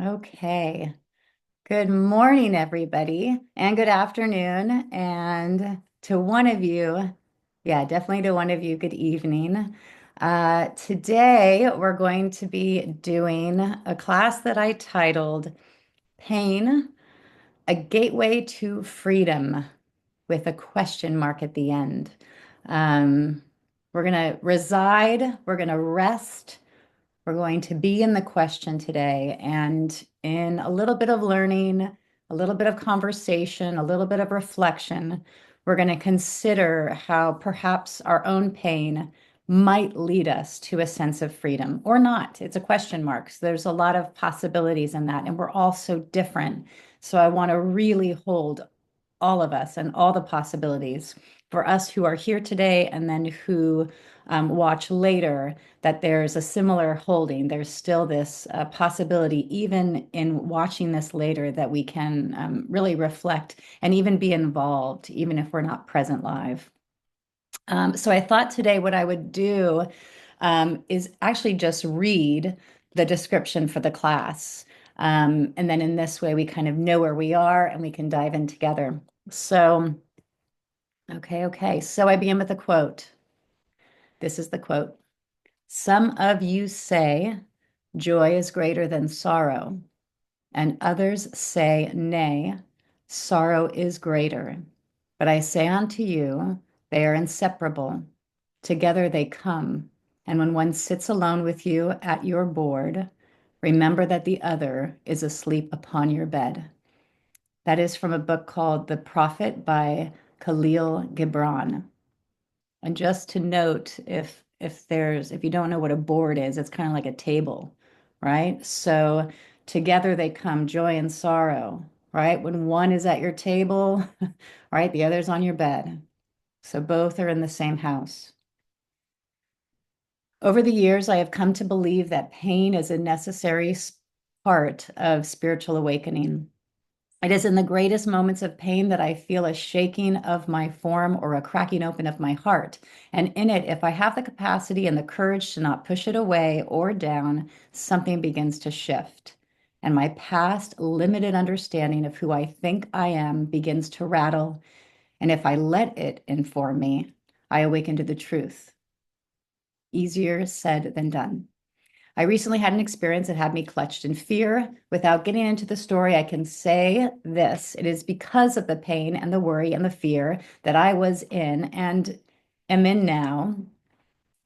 Okay. Good morning, everybody, and good afternoon. And to one of you, yeah, definitely to one of you, good evening. Today, we're going to be doing a class that I titled Pain, a Gateway to Freedom with a question mark at the end. Um, we're going to reside, we're going to rest. We're going to be in the question today and in a little bit of learning, a little bit of conversation, a little bit of reflection. We're going to consider how perhaps our own pain might lead us to a sense of freedom or not. It's a question mark. So there's a lot of possibilities in that, and we're all so different. So I want to really hold all of us and all the possibilities for us who are here today and then who watch later, that there's a similar holding. There's still this possibility, even in watching this later, that we can really reflect and even be involved, even if we're not present live. So I thought today what I would do is actually just read the description for the class. And then in this way, we kind of know where we are and we can dive in together. So, okay. So I begin with a quote. This is the quote. Some of you say joy is greater than sorrow, and others say, nay, sorrow is greater. But I say unto you, they are inseparable. Together they come. And when one sits alone with you at your board, remember that the other is asleep upon your bed. That is from a book called The Prophet by Kahlil Gibran. And just to note, if you don't know what a board is, it's kind of like a table, right? So together they come, joy and sorrow, right? When one is at your table, right, the other's on your bed. So both are in the same house. Over the years, I have come to believe that pain is a necessary part of spiritual awakening. It is in the greatest moments of pain that I feel a shaking of my form or a cracking open of my heart. And in it, if I have the capacity and the courage to not push it away or down, something begins to shift. And my past limited understanding of who I think I am begins to rattle. And if I let it inform me, I awaken to the truth. Easier said than done. I recently had an experience that had me clutched in fear. Without getting into the story, I can say this. It is because of the pain and the worry and the fear that I was in and am in now,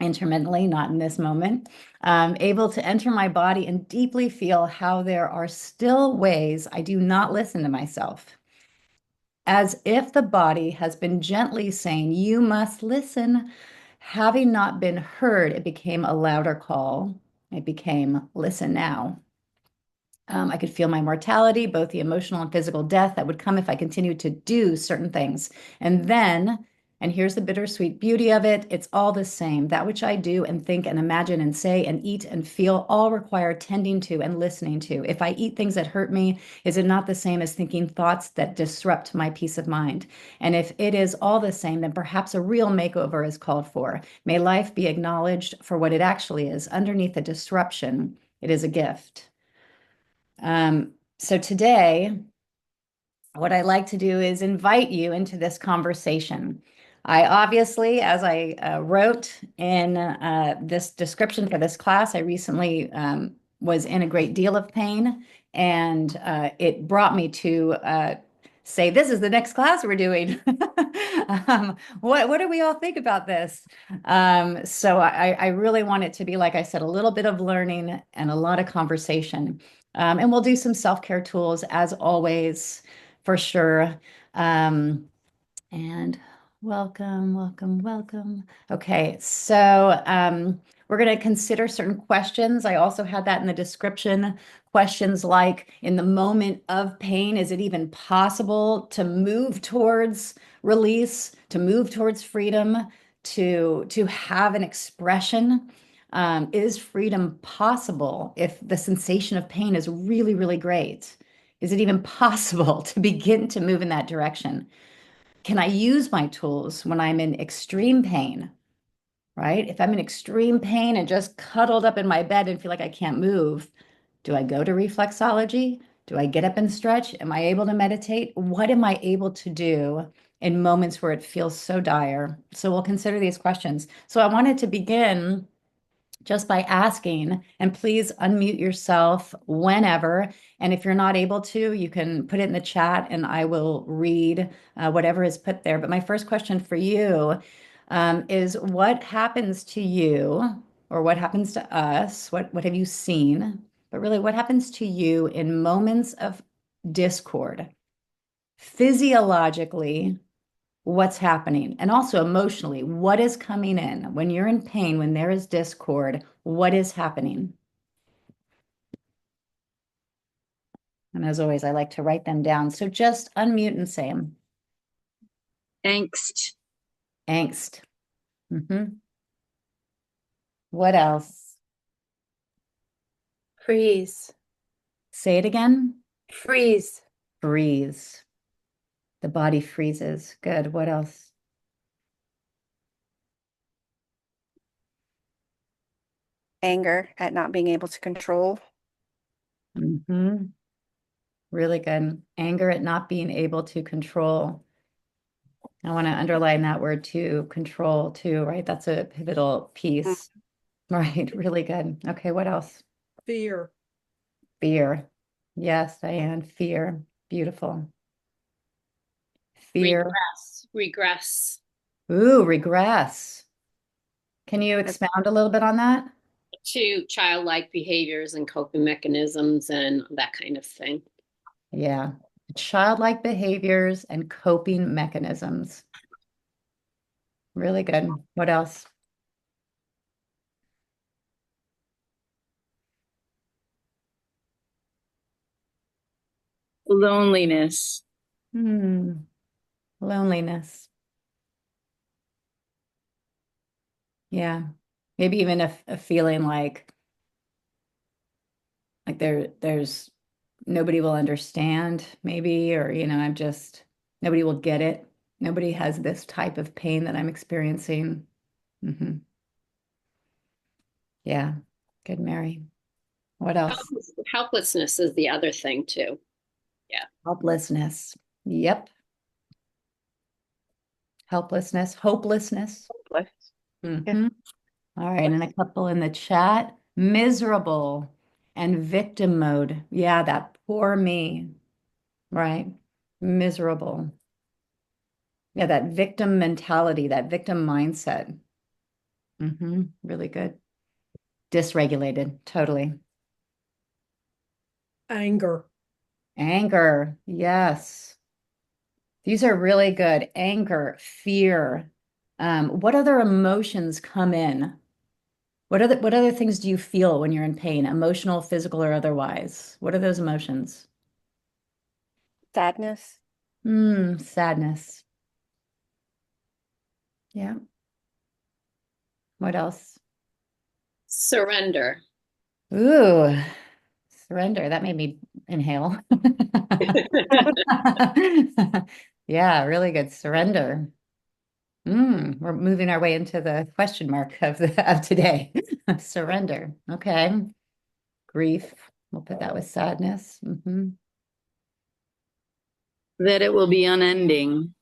intermittently, not in this moment, able to enter my body and deeply feel how there are still ways I do not listen to myself. As if the body has been gently saying, you must listen. Having not been heard, it became a louder call. It became, listen now. I could feel my mortality, both the emotional and physical death that would come if I continued to do certain things. And then, and here's the bittersweet beauty of it, it's all the same. That which I do and think and imagine and say and eat and feel all require tending to and listening to. If I eat things that hurt me, is it not the same as thinking thoughts that disrupt my peace of mind? And if it is all the same, then perhaps a real makeover is called for. May life be acknowledged for what it actually is. Underneath the disruption, it is a gift. So today, what I like to do is invite you into this conversation. I obviously, as I wrote in this description for this class, I recently was in a great deal of pain, and it brought me to say, "This is the next class we're doing." What do we all think about this? So I really want it to be, like I said, a little bit of learning and a lot of conversation. And we'll do some self-care tools as always for sure. Um, and welcome. Okay, so we're going to consider certain questions. I also had that in the description. Questions like, in the moment of pain, is it even possible to move towards release, to move towards freedom, to have an expression? Is freedom possible if the sensation of pain is really, really great? Is it even possible to begin to move in that direction? Can I use my tools when I'm in extreme pain, right? If I'm in extreme pain and just cuddled up in my bed and feel like I can't move, Do I go to reflexology? Do I get up and stretch? Am I able to meditate? What am I able to do in moments where it feels so dire? So we'll consider these questions. So I wanted to begin just by asking, and please unmute yourself whenever. And if you're not able to, you can put it in the chat and I will read whatever is put there. But my first question for you is what happens to you or what happens to us? What have you seen? But really, what happens to you in moments of discord? Physiologically, what's happening? And also emotionally, what is coming in? When you're in pain, when there is discord, what is happening? And as always, I like to write them down. So just unmute and say them. Angst. Angst. Mhm. What else? Freeze. Say it again. Freeze. Freeze. The body freezes. Good. What else? Anger at not being able to control. Mhm. Really good. Anger at not being able to control. I want to underline that word too, control too, right? That's a pivotal piece. Right. Really good. Okay. What else? Fear. Fear. Yes, Diane. Fear. Beautiful. Fear. Regress. Ooh, regress. Can you That's expound a little bit on that? To childlike behaviors and coping mechanisms and that kind of thing. Yeah. Childlike behaviors and coping mechanisms. Really good. What else? Loneliness. Loneliness. Yeah. Maybe even a feeling like there's nobody will understand, maybe, or I'm just nobody will get it. Nobody has this type of pain that I'm experiencing. Hmm. Yeah. Good, Mary. What else? Helplessness is the other thing too. Yeah. Helplessness. Yep. Helplessness, hopelessness. hopeless. Yeah. Hmm. All right, and a couple in the chat. Miserable and victim mode. Yeah, that poor me, right? Miserable. Yeah, that victim mentality, that victim mindset. Really good. Dysregulated, totally. Anger. Anger, yes. These are really good. Anger, fear. What other emotions come in? What other things do you feel when you're in pain, emotional, physical, or otherwise? What are those emotions? Sadness. Sadness. Yeah. What else? Surrender. Ooh, surrender. That made me inhale. Yeah, really good. Surrender. We're moving our way into the question mark of today. Surrender. Okay. Grief. We'll put that with sadness. That it will be unending.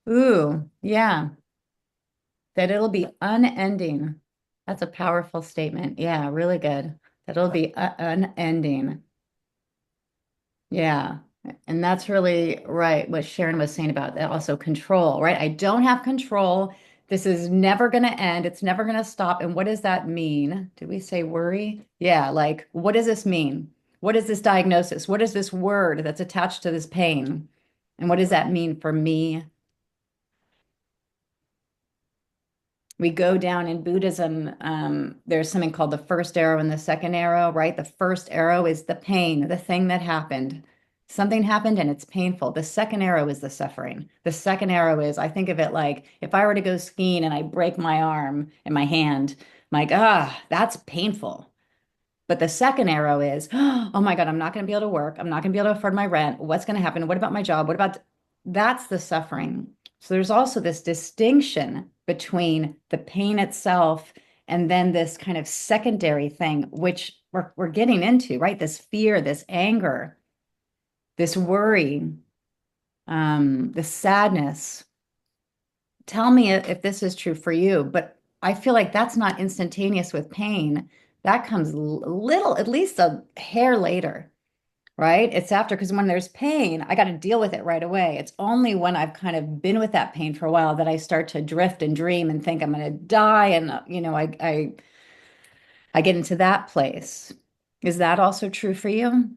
Ooh, yeah. That it'll be unending. That's a powerful statement. Yeah, really good. That it'll be unending. Yeah. And that's really right, what Sharon was saying about that also control, right? I don't have control. This is never going to end. It's never going to stop. And what does that mean? Did we say worry? Yeah, like what does this mean? What is this diagnosis? What is this word that's attached to this pain? And what does that mean for me? We go down in Buddhism, there's something called the first arrow and the second arrow, right? The first arrow is the pain, the thing that happened. Something happened and it's painful. The second arrow is the suffering. The second arrow is, I think of it like if I were to go skiing and I break my arm and my hand, I'm like, that's painful. But the second arrow is, oh my God, I'm not going to be able to work. I'm not going to be able to afford my rent. What's going to happen? What about my job? What about that's the suffering. So there's also this distinction between the pain itself and then this kind of secondary thing, which we're getting into, right? This fear, this anger, this worry, this sadness. Tell me if this is true for you, but I feel like that's not instantaneous with pain. That comes little, at least a hair later, right? It's after, because when there's pain, I got to deal with it right away. It's only when I've kind of been with that pain for a while that I start to drift and dream and think I'm going to die. And, I get into that place. Is that also true for you?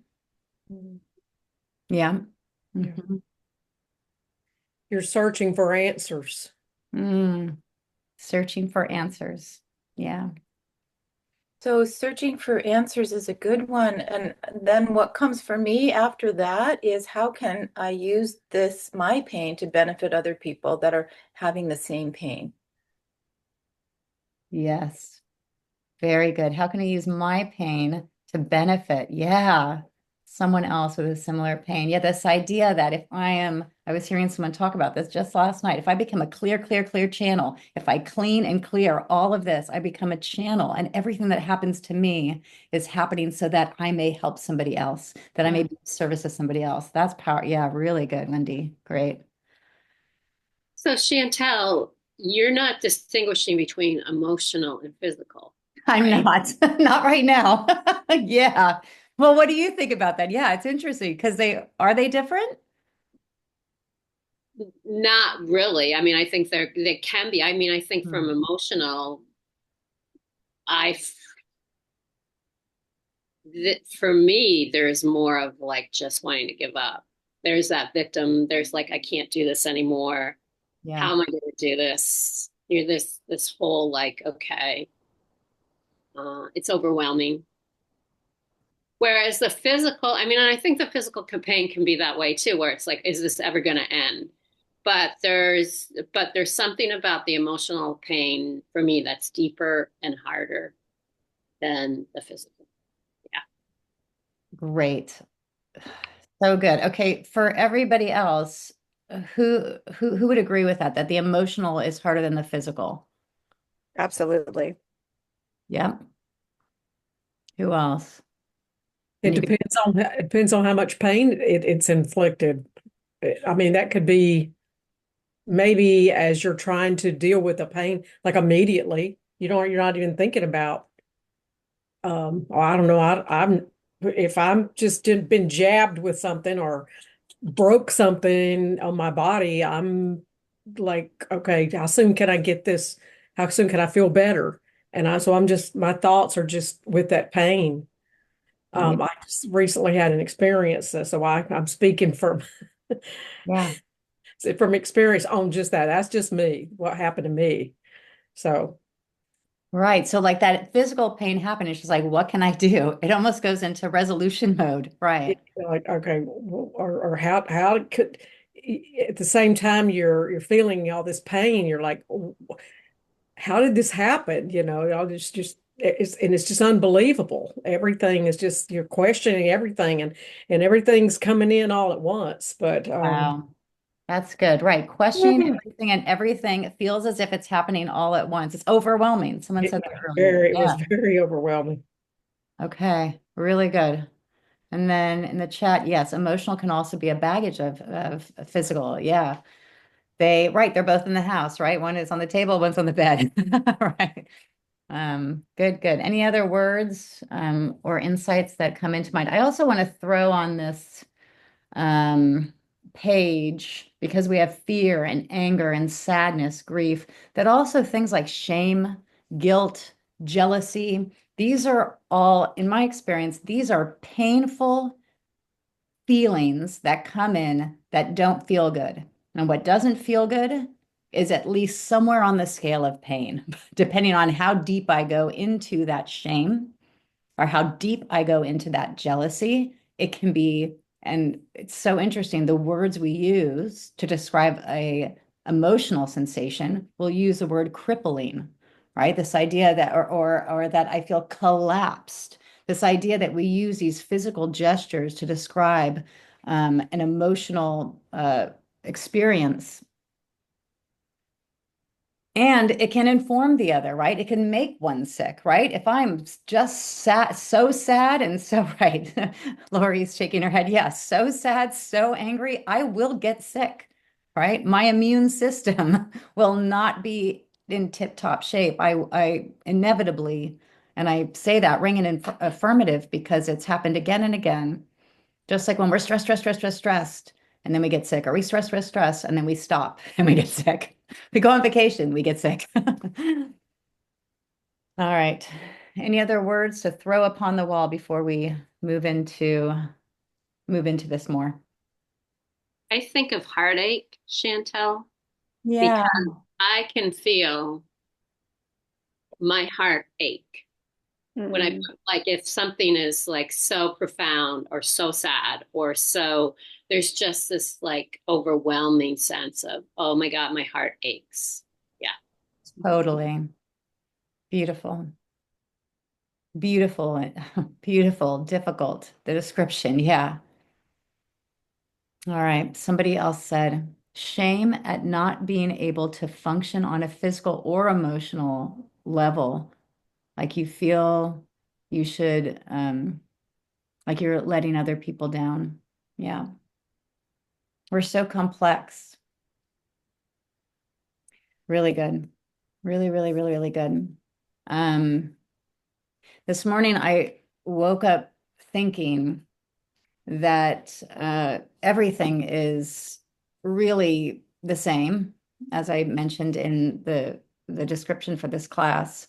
Mhm. Yeah. Yeah. Mhm. You're searching for answers. Mm. Searching for answers. Yeah. So searching for answers is a good one. And then what comes for me after that is how can I use my pain to benefit other people that are having the same pain? Yes. Very good. How can I use my pain to benefit? Yeah. Someone else with a similar pain. Yeah, this idea that I was hearing someone talk about this just last night. If I become a clear channel, if I clean and clear all of this, I become a channel, and everything that happens to me is happening so that I may help somebody else, that I may be of service to somebody else. That's power. Yeah, really good, Wendy. Great. So Chantel, you're not distinguishing between emotional and physical, I'm right? not, not right now. Yeah. Well, what do you think about that? Yeah, it's interesting because they different? Not really. I mean, I think they can be. I mean, I think from Hmm. emotional, I that for me, there's more of like just wanting to give up. There's that victim. There's like, I can't do this anymore. Yeah. How am I going to do this? You're this whole like, okay, it's overwhelming. Whereas the physical, I mean, and I think the physical pain can be that way too, where it's like, is this ever going to end? But there's something about the emotional pain for me that's deeper and harder than the physical. Yeah. Great. So good. Okay, for everybody else, who would agree with that the emotional is harder than the physical? Absolutely. Yeah. Who else? It And you could, depends on how much pain it's inflicted. I mean, that could be maybe as you're trying to deal with the pain, like immediately, you're not even thinking about, I don't know, if I'm just been jabbed with something or broke something on my body, I'm like, okay, how soon can I get this? How soon can I feel better? So my thoughts are just with that pain. yeah. I just recently had an experience, so I'm speaking Yeah. from experience on just that. That's just me, what happened to me. So Right. So like that physical pain happened, it's just like, what can I do? It almost goes into resolution mode. Right. like, okay, or how could at the same time you're feeling all this pain, you're like, how did this happen? Y'all it's just unbelievable. Everything is just you're questioning everything and everything's coming in all at once. But Wow. That's good. Right. Questioning everything, and everything feels as if it's happening all at once. It's overwhelming. Someone said that earlier. it was Yeah. very overwhelming. Okay. Really good. And then in the chat, yes, emotional can also be a baggage of physical. Yeah. Right, they're both in the house, right? One is on the table, one's on the bed. Right. Good. Any other words or insights that come into mind? I also want to throw on this um, page because we have fear and anger and sadness, grief, that also things like shame, guilt, jealousy, these are all, in my experience, these are painful feelings that come in that don't feel good. And what doesn't feel good is at least somewhere on the scale of pain, depending on how deep I go into that shame or how deep I go into that jealousy. It can be, and it's so interesting, the words we use to describe a emotional sensation, we'll use the word crippling, right? This idea that, or that I feel collapsed. This idea that we use these physical gestures to describe an emotional experience. And it can inform the other, right? It can make one sick, right? If I'm just sad and so right. Lori's shaking her head. Yes, so sad, so angry, I will get sick, right? My immune system will not be in tip-top shape. I inevitably, and I say that ring an affirmative because it's happened again and again. Just like when we're stressed, and then we get sick, or we stress, and then we stop and we get sick. We go on vacation, we get sick. All right. Any other words to throw upon the wall before we move into this more? I think of heartache, Chantel, Yeah. because I can feel my heart ache when I Mm. like if something is like so profound or so sad or so there's just this like overwhelming sense of, oh my God, my heart aches. Yeah. Totally. Beautiful. Beautiful. Beautiful. Difficult. The description. Yeah. All right. Somebody else said, shame at not being able to function on a physical or emotional level. Like you feel you should, like you're letting other people down. Yeah. We're so complex. Really good. Really, really, really, really good. Um, this morning I woke up thinking that everything is really the same, as I mentioned in the description for this class,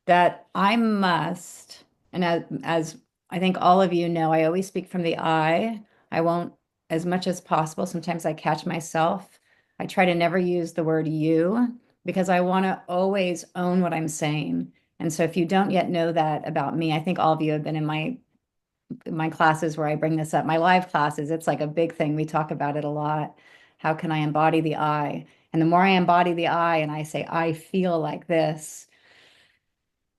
that I must, and as I think all of you know, I always speak from the I. I won't, as much as possible. Sometimes I catch myself. I try to never use the word you because I want to always own what I'm saying. And so if you don't yet know that about me, I think all of you have been in my classes where I bring this up, my live classes, it's like a big thing. We talk about it a lot. How can I embody the I? And the more I embody the I and I say, I feel like this,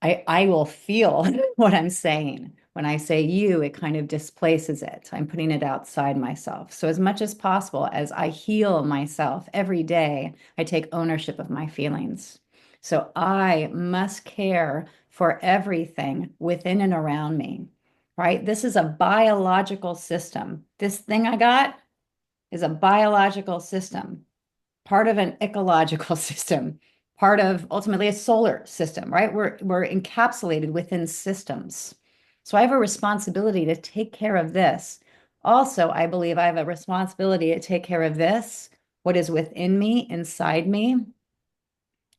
I will feel what I'm saying. When I say you, it kind of displaces it. I'm putting it outside myself. So as much as possible, as I heal myself every day, I take ownership of my feelings. So I must care for everything within and around me, right? This is a biological system. This thing I got is a biological system, part of an ecological system, part of ultimately a solar system, right? We're encapsulated within systems. So I have a responsibility to take care of this. Also, I believe I have a responsibility to take care of this, what is within me, inside me,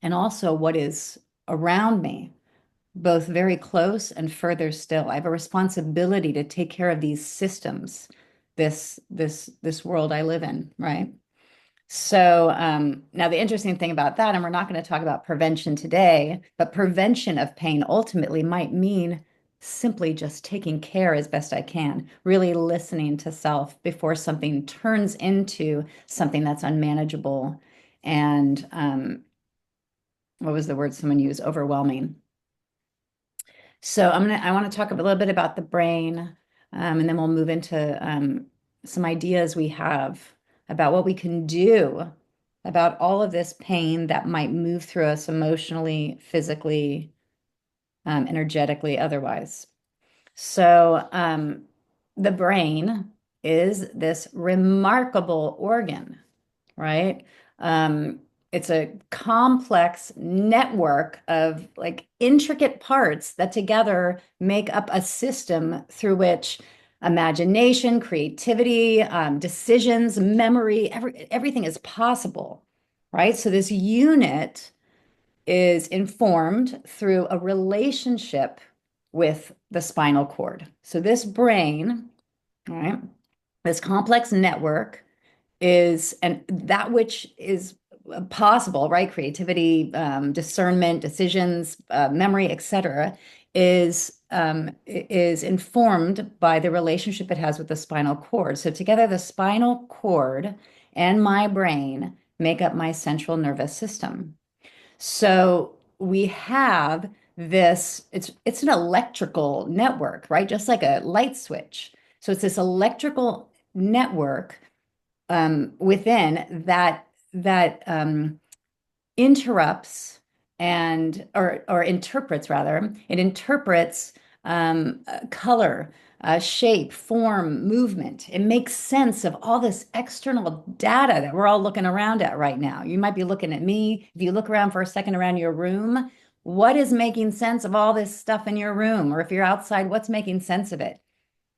and also what is around me, both very close and further still. I have a responsibility to take care of these systems, this world I live in, right? So now the interesting thing about that, and we're not going to talk about prevention today, but prevention of pain ultimately might mean simply just taking care as best I can, really listening to self before something turns into something that's unmanageable and what was the word someone used? Overwhelming. So I want to talk a little bit about the brain, and then we'll move into some ideas we have about what we can do about all of this pain that might move through us emotionally, physically, energetically, otherwise. So the brain is this remarkable organ, right? It's a complex network of like intricate parts that together make up a system through which imagination, creativity, decisions, memory, everything is possible, right? So this unit is informed through a relationship with the spinal cord. So this brain, right, this complex network is, and that which is possible, right? Creativity, discernment, decisions, memory, etc., is informed by the relationship it has with the spinal cord. So together, the spinal cord and my brain make up my central nervous system. So we have this, it's an electrical network, right? Just like a light switch. So it's this electrical network within that interrupts or interprets rather. It interprets color, shape, form, movement. It makes sense of all this external data that we're all looking around at right now. You might be looking at me. If you look around for a second around your room, what is making sense of all this stuff in your room? Or if you're outside, what's making sense of it?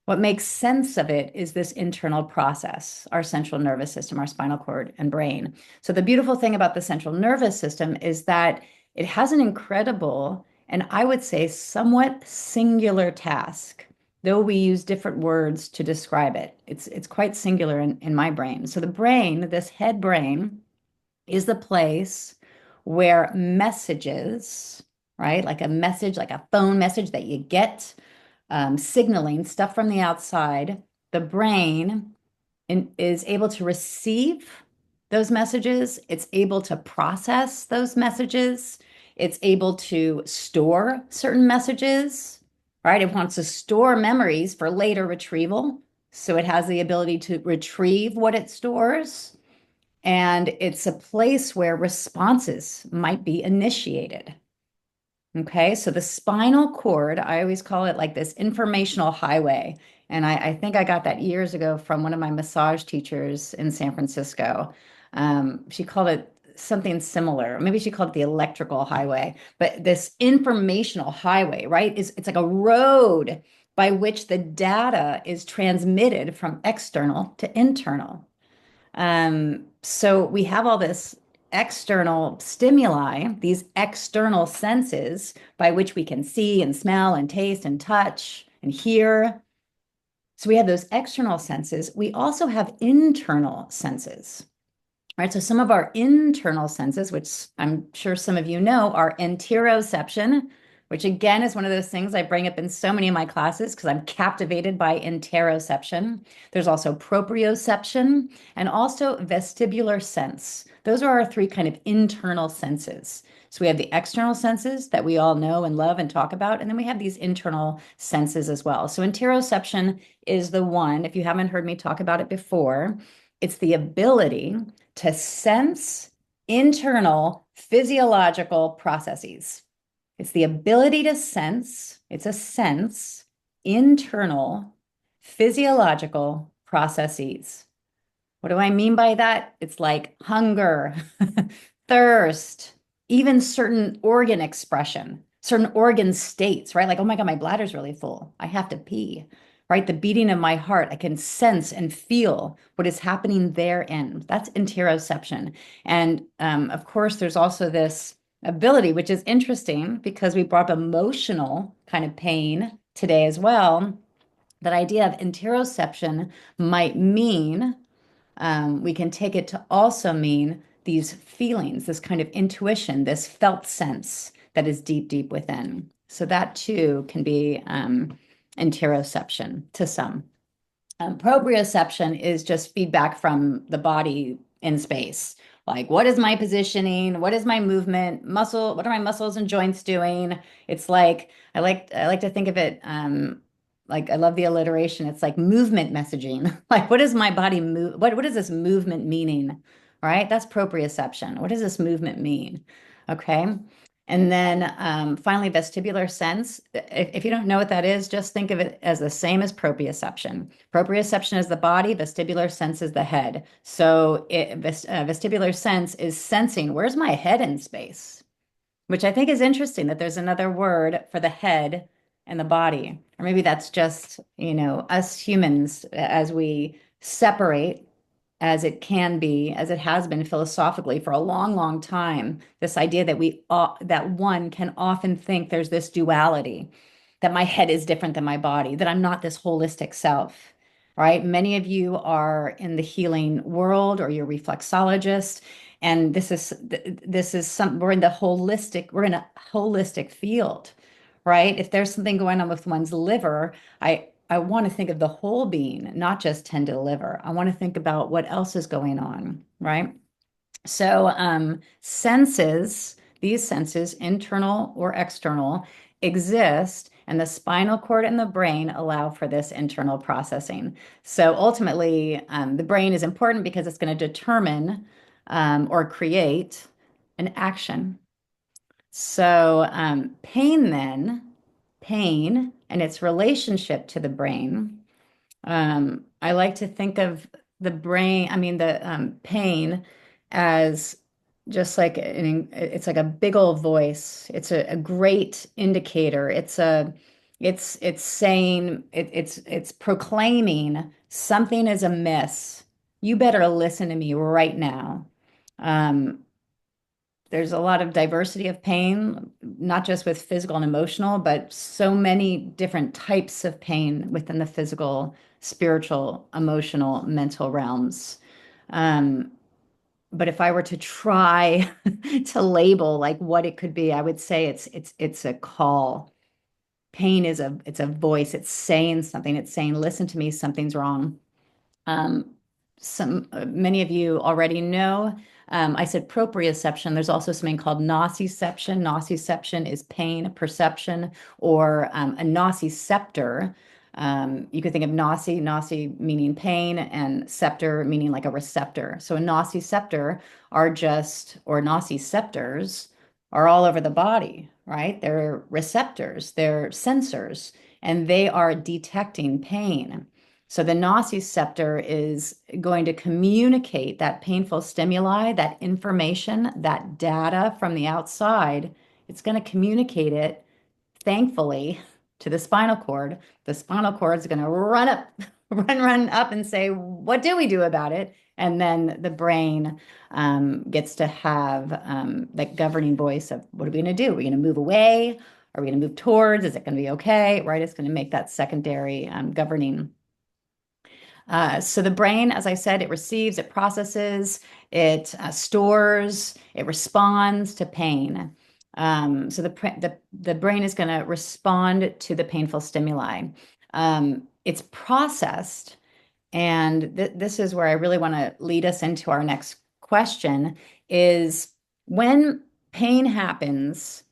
What makes sense of it is this internal process, our central nervous system, our spinal cord and brain. So the beautiful thing about the central nervous system is that it has an incredible, and I would say somewhat singular task, though we use different words to describe it. It's quite singular in my brain. So the brain, this head brain, is the place where messages, right? Like a message, like a phone message that you get, signaling stuff from the outside, the brain is able to receive those messages. It's able to process those messages. It's able to store certain messages, right? It wants to store memories for later retrieval. So it has the ability to retrieve what it stores. And it's a place where responses might be initiated. Okay, so the spinal cord, I always call it like this informational highway. And I think I got that years ago from one of my massage teachers in San Francisco. She called it something similar. Maybe she called it the electrical highway, but this informational highway, right? It's like a road by which the data is transmitted from external to internal. So we have all this external stimuli, these external senses by which we can see and smell and taste and touch and hear. So we have those external senses. We also have internal senses, right? So some of our internal senses, which I'm sure some of you know, are interoception, which again is one of those things I bring up in so many of my classes because I'm captivated by interoception. There's also proprioception and also vestibular sense. Those are our three kind of internal senses. So we have the external senses that we all know and love and talk about, and then we have these internal senses as well. So interoception is the one, if you haven't heard me talk about it before, it's the ability to sense internal physiological processes. It's the ability to sense, it's a sense, internal physiological processes. What do I mean by that? It's like hunger, thirst, even certain organ expression, certain organ states, right? Like, oh my God, my bladder's really full. I have to pee, right? The beating of my heart, I can sense and feel what is happening therein. That's interoception. And of course, there's also this ability, which is interesting because we brought up emotional kind of pain today as well. That idea of interoception might mean we can take it to also mean these feelings, this kind of intuition, this felt sense that is deep, deep within. So that too can be interoception to some. Proprioception is just feedback from the body in space. Like, what is my positioning? What is my movement? Muscle, what are my muscles and joints doing? It's like I like to think of it like I love the alliteration. It's like movement messaging. Like, what is my body move? What is this movement meaning? Right? That's proprioception. What does this movement mean? Okay. And then finally, vestibular sense. If you don't know what that is, just think of it as the same as proprioception. Proprioception is the body, vestibular sense is the head. So vestibular sense is sensing, where's my head in space? Which I think is interesting that there's another word for the head and the body. Or maybe that's just, us humans as we separate as it can be, as it has been philosophically for a long, long time, this idea that that one can often think there's this duality, that my head is different than my body, that I'm not this holistic self, right? Many of you are in the healing world or you're reflexologists, and we're in a holistic field, right? If there's something going on with one's liver, I want to think of the whole being, not just tend to the liver. I want to think about what else is going on, right? So these senses, internal or external, exist, and the spinal cord and the brain allow for this internal processing. So ultimately, the brain is important because it's going to determine or create an action. So pain and its relationship to the brain. I like to think of the brain, I mean the pain as just like it's like a big old voice. It's a great indicator. It's saying it's proclaiming something is amiss. You better listen to me right now. Um, there's a lot of diversity of pain, not just with physical and emotional, but so many different types of pain within the physical, spiritual, emotional, mental realms. Um, but if I were to try to label like what it could be, I would say it's a call. Pain is it's a voice. It's saying something. It's saying, listen to me, something's wrong. Um, many of you already know. I said proprioception. There's also something called nociception. Nociception is pain perception, or a nociceptor. You could think of noci meaning pain, and scepter meaning like a receptor. So a nociceptor are just, or nociceptors are all over the body, right? They're receptors, they're sensors, and they are detecting pain. So the nociceptor is going to communicate that painful stimuli, that information, that data from the outside. It's going to communicate it, thankfully, to the spinal cord. The spinal cord is going to run up, run up and say, what do we do about it? And then the brain gets to have that governing voice of what are we going to do? Are we going to move away? Are we going to move towards? Is it going to be okay? Right? It's going to make that secondary governing. So the brain, as I said, it receives, it processes, it stores, it responds to pain. So the brain is going to respond to the painful stimuli. It's processed, and this is where I really want to lead us into our next question, is when pain happens,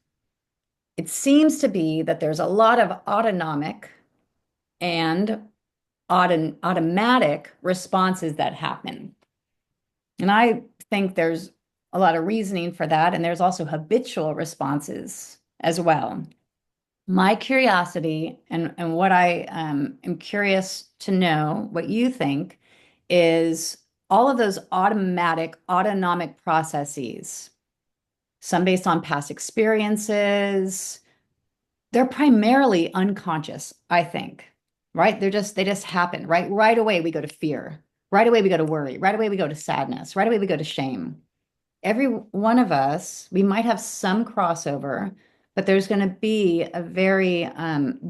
it seems to be that there's a lot of autonomic and automatic responses that happen. And I think there's a lot of reasoning for that. And there's also habitual responses as well. My curiosity and what I am curious to know what you think is all of those automatic, autonomic processes, some based on past experiences, they're primarily unconscious, I think, right? They just happen, right? Right away, we go to fear. Right away, we go to worry. Right away, we go to sadness. Right away, we go to shame. Every one of us, we might have some crossover, but there's going to be a very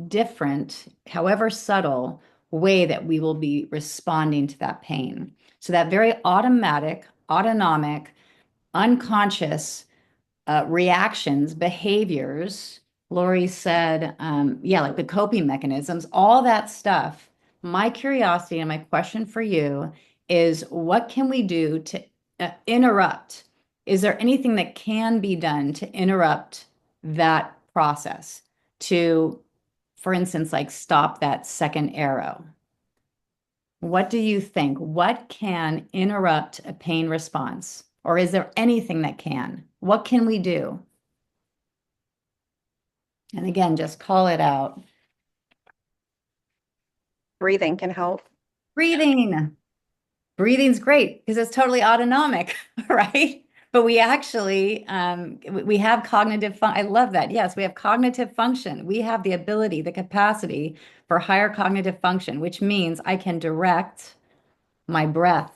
different, however subtle, way that we will be responding to that pain. So that very automatic, autonomic, unconscious reactions, behaviors. Lori said, yeah, like the coping mechanisms, all that stuff. My curiosity and my question for you is what can we do to interrupt? Is there anything that can be done to interrupt that process? To, for instance, like stop that second arrow? What do you think? What can interrupt a pain response? Or is there anything that can? What can we do? And again, just call it out. Breathing can help. Breathing. Breathing's great because it's totally autonomic, right? But we actually we have cognitive fun. I love that. Yes, we have cognitive function. We have the ability, the capacity for higher cognitive function, which means I can direct my breath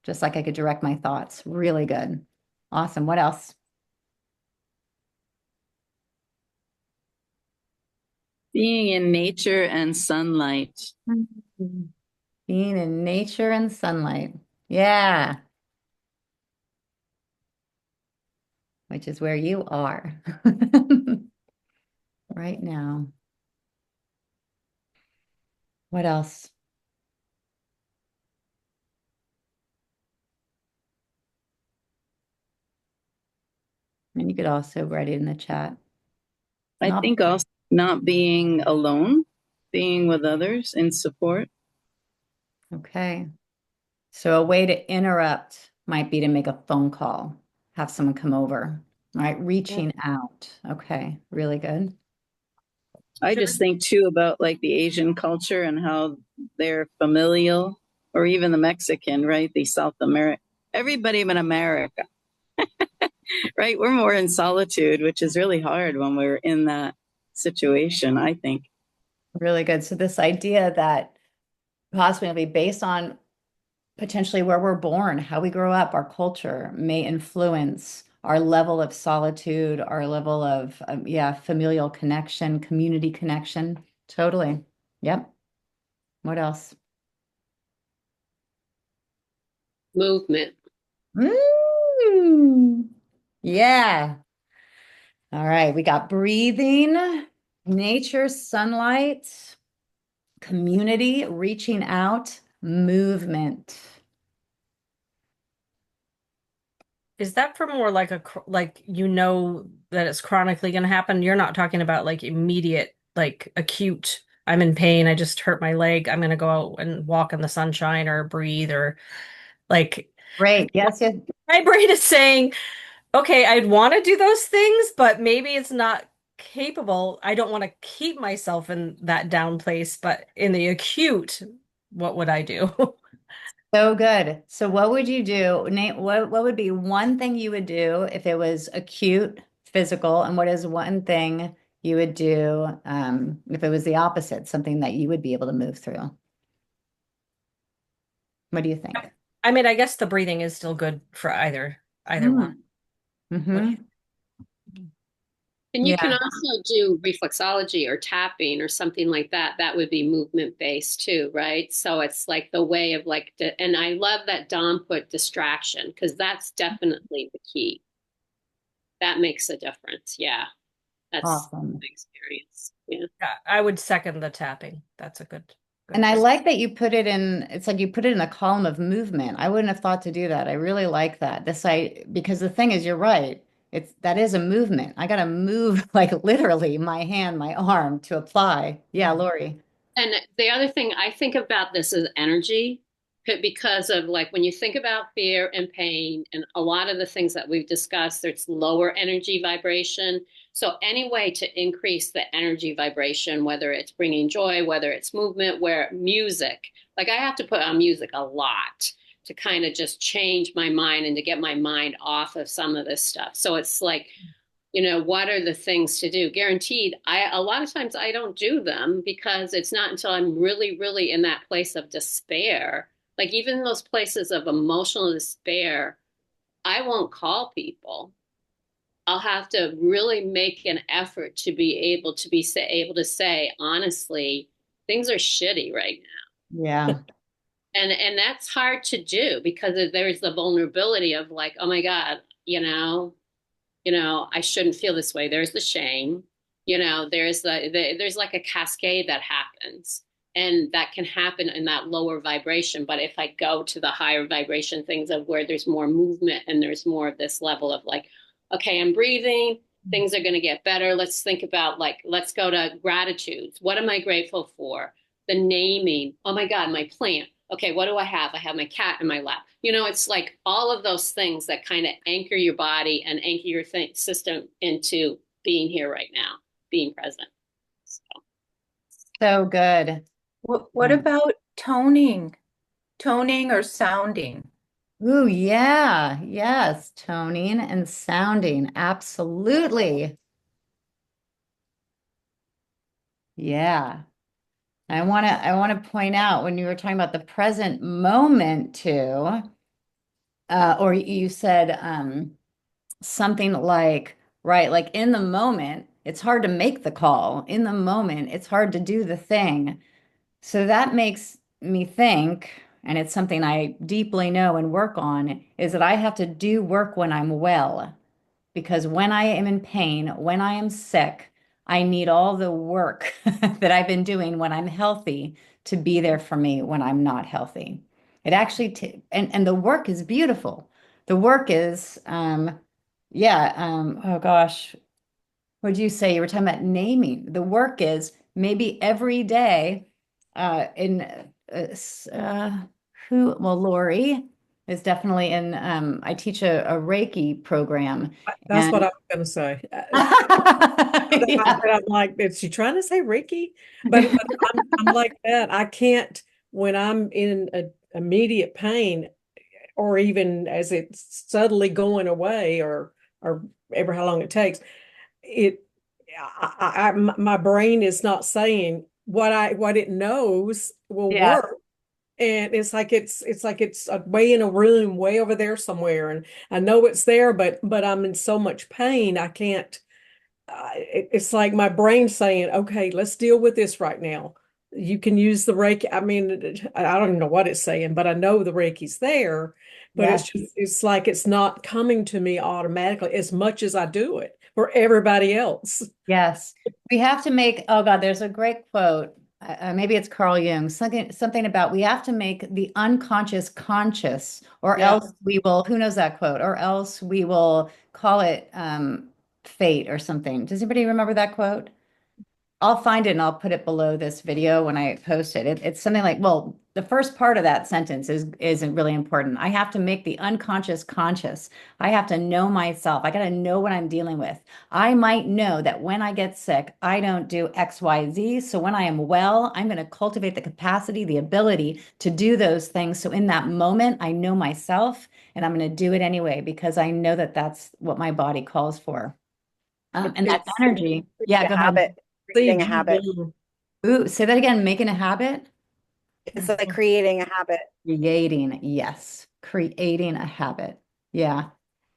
just like I could direct my thoughts. Really good. Awesome. What else? Being in nature and sunlight. Being in nature and sunlight. Yeah. Which is where you are right now. What else? And you could also write it in the chat. I think also not being alone, being with others in support. Okay. So a way to interrupt might be to make a phone call, have someone come over, right? Reaching out. Okay, really good. I just think too about like the Asian culture and how they're familial, or even the Mexican, right? The South America, everybody in America, right? We're more in solitude, which is really hard when we're in that situation, I think. Really good. So this idea that possibly based on potentially where we're born, how we grow up, our culture may influence our level of solitude, our level of, yeah, familial connection, community connection. Totally. Yep. What else? Movement. Mm, yeah. All right. We got breathing, nature, sunlight, community, reaching out, movement. Is that for more like like that it's chronically going to happen? You're not talking about like immediate, like acute, I'm in pain, I just hurt my leg, I'm going to go out and walk in the sunshine or breathe or like Great. Yes, yes. my brain is saying, okay, I'd want to do those things, but maybe it's not capable. I don't want to keep myself in that down place, but in the acute, what would I do? So good. So what would you do? Nate, what would be one thing you would do if it was acute physical, and what is one thing you would do if it was the opposite, something that you would be able to move through? What do you think? I mean, I guess the breathing is still good for either one. What do Mm-hmm. you And you can Yeah. also do reflexology or tapping or something like that. That would be movement based too, right? So it's like the way of like, and I love that Dom put distraction because that's definitely the key. That makes a difference. Yeah, that's Awesome. my experience. Yeah. Yeah, I would second the tapping. That's a good And I choice. like that you put it in, it's like you put it in a column of movement. I wouldn't have thought to do that. I really like that. Because the thing is, you're right. That is a movement. I got to move like literally my hand, my arm to apply. Yeah, Lori. And the other thing I think about this is energy because of like when you think about fear and pain and a lot of the things that we've discussed, there's lower energy vibration. So any way to increase the energy vibration, whether it's bringing joy, whether it's movement, where music, like I have to put on music a lot to kind of just change my mind and to get my mind off of some of this stuff. So it's like what are the things to do? Guaranteed, a lot of times I don't do them because it's not until I'm really, really in that place of despair, like even those places of emotional despair, I won't call people. I'll have to really make an effort to be able to say, honestly, things are shitty right Yeah. now. And that's hard to do because there's the vulnerability of like, oh my God, I shouldn't feel this way. There's the shame, there's like a cascade that happens and that can happen in that lower vibration. But if I go to the higher vibration things of where there's more movement and there's more of this level of like, okay, I'm breathing, things are going to get better. Let's think about like, let's go to gratitudes. What am I grateful for? The naming. Oh my God, my plant. Okay, what do I have? I have my cat in my lap. It's like all of those things that kind of anchor your body and anchor your system into being here right now, being present. So good. What about toning? Toning or sounding? Ooh, yeah. Yes. Toning and sounding. Absolutely. Yeah. I want to point out when you were talking about the present moment too, or you said something like, right, like in the moment, it's hard to make the call. In the moment, it's hard to do the thing. So that makes me think, and it's something I deeply know and work on, is that I have to do work when I'm well. Because when I am in pain, when I am sick, I need all the work that I've been doing when I'm healthy to be there for me when I'm not healthy. It actually, and the work is beautiful. The work is, yeah, oh gosh, what did you say? You were talking about naming. The work is maybe every day in, uh, s- uh, well, Lori, is definitely in, I teach a Reiki program. That's what And I was going to say. yeah, I'm like, is she trying to say Ricky? But I'm like that. I can't, when I'm in immediate pain, or even as it's subtly going away, or ever how long it takes, it my brain is not saying what it knows will yeah, work. And it's like it's way in a room way over there somewhere, and I know it's there, but I'm in so much pain I can't. It's like my brain saying, okay, let's deal with this right now. You can use the Reiki. I mean, I don't even know what it's saying, but I know the Reiki's there, but yes. it's like it's not coming to me automatically as much as I do it for everybody else. Yes. We have to make, oh God, there's a great quote. Maybe it's Carl Jung, something about we have to make the unconscious conscious, or Yeah. else we will, who knows that quote, or else we will call it fate or something. Does anybody remember that quote? I'll find it and I'll put it below this video when I post it. It's something like, well, the first part of that sentence isn't really important. I have to make the unconscious conscious. I have to know myself. I got to know what I'm dealing with. I might know that when I get sick, I don't do X, Y, Z. So when I am well, I'm going to cultivate the capacity, the ability to do those things. So in that moment, I know myself and I'm going to do it anyway because I know that that's what my body calls for. And that It's energy. Yeah, A go ahead. habit, creating a CG habit. Young. Ooh, say that again. Making a habit? It's like creating a habit Creating, yes. Creating a habit. Yeah.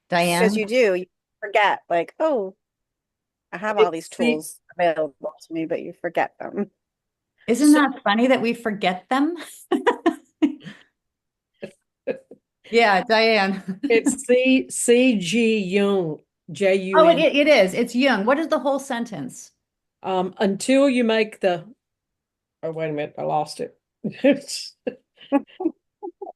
because Diane, you forget, like, oh, I have all these It's C tools available to me, but you forget them. isn't so that funny that we forget them? Yeah, Diane. it's C G Young, Oh, Jun. it is. It's Jung. What is the whole sentence? Until you make the, oh, wait a minute, I lost it.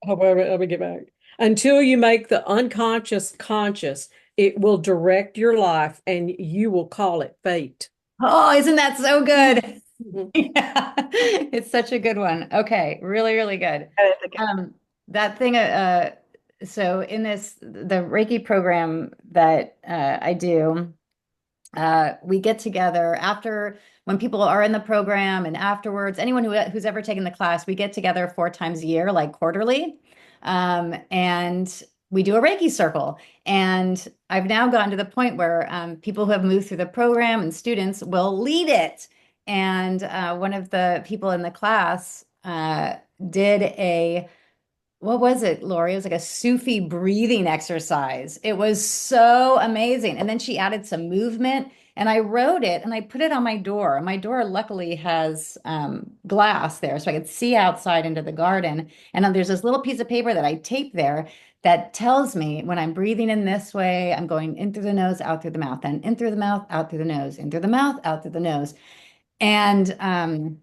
Oh, wait a minute, let me get back. Until you make the unconscious conscious, it will direct your life and you will call it fate. Oh, isn't that so good? Mhm. Yeah, it's such a good one. Okay, really, really good. Um, that thing, so in the Reiki program that I do, we get together after when people are in the program and afterwards, anyone who's ever taken the class, we get together 4 times a year, like quarterly. And we do a Reiki circle. And I've now gotten to the point where people who have moved through the program and students will lead it. And one of the people in the class did a what was it, Lori? It was like a Sufi breathing exercise. It was so amazing. And then she added some movement, and I wrote it and I put it on my door. My door luckily has glass there, so I could see outside into the garden. And then there's this little piece of paper that I tape there that tells me when I'm breathing in this way, I'm going in through the nose, out through the mouth, and in through the mouth, out through the nose, in through the mouth, out through the nose. And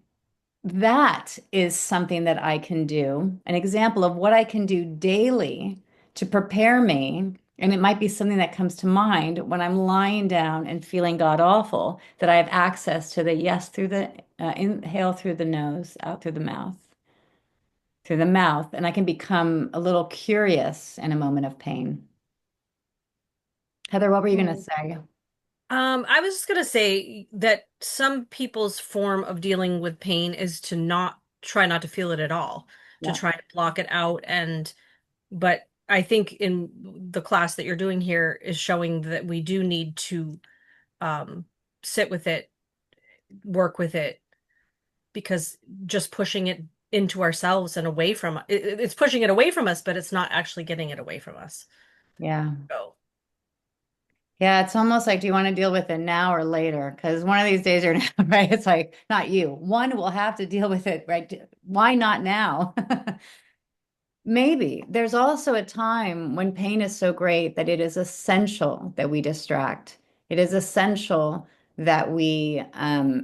that is something that I can do, an example of what I can do daily to prepare me. And it might be something that comes to mind when I'm lying down and feeling god awful, that I have access to the yes through the inhale through the nose, out through the mouth, and I can become a little curious in a moment of pain. Heather, what were you going to Mm. say? I was just gonna say that some people's form of dealing with pain is to not try not to feel it at all, to Yeah, try to block it out. But I think in the class that you're doing here is showing that we do need to um, sit with it, work with it, because just pushing it into ourselves and away from it's pushing it away from us, but it's not actually getting it away from us. yeah. So. Yeah, it's almost like, do you want to deal with it now or later? Because one of these days or now, right? It's like, not you. One will have to deal with it, right? Why not now? Maybe. There's also a time when pain is so great that it is essential that we distract. It is essential that we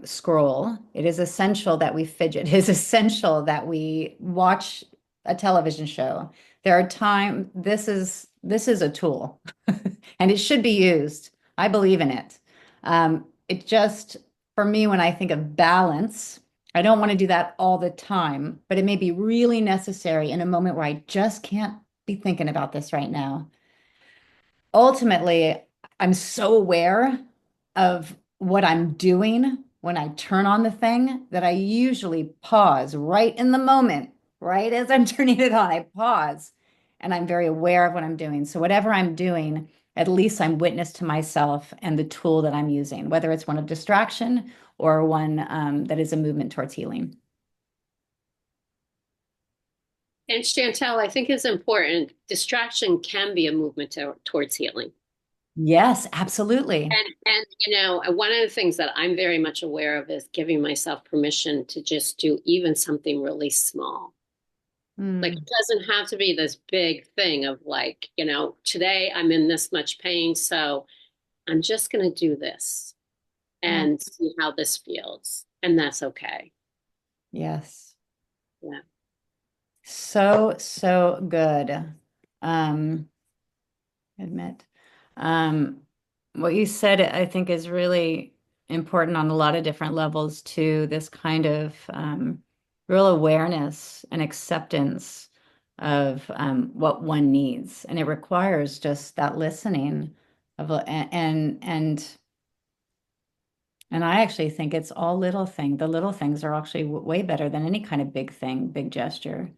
scroll. It is essential that we fidget. It is essential that we watch a television show. There are time, this is a tool and it should be used. I believe in it. It just, for me, when I think of balance, I don't want to do that all the time, but it may be really necessary in a moment where I just can't be thinking about this right now. Ultimately, I'm so aware of what I'm doing when I turn on the thing that I usually pause right in the moment, right as I'm turning it on. I pause and I'm very aware of what I'm doing. So, whatever I'm doing, at least I'm witness to myself and the tool that I'm using, whether it's one of distraction or one that is a movement towards healing. And Chantel, I think is important. Distraction can be a movement towards healing. Yes, absolutely. And you know, one of the things that I'm very much aware of is giving myself permission to just do even something really small. Like it doesn't have to be this big thing of like, you know, today I'm in this much pain, so I'm just going to do this and see how this feels. And that's okay. Yes. Yeah. So, so good. Admit. Um, what you said, I think, is really important on a lot of different levels too. This kind of real awareness and acceptance of what one needs, and it requires just that listening of and I actually think it's all little thing. The little things are actually way better than any kind of big thing, big gesture.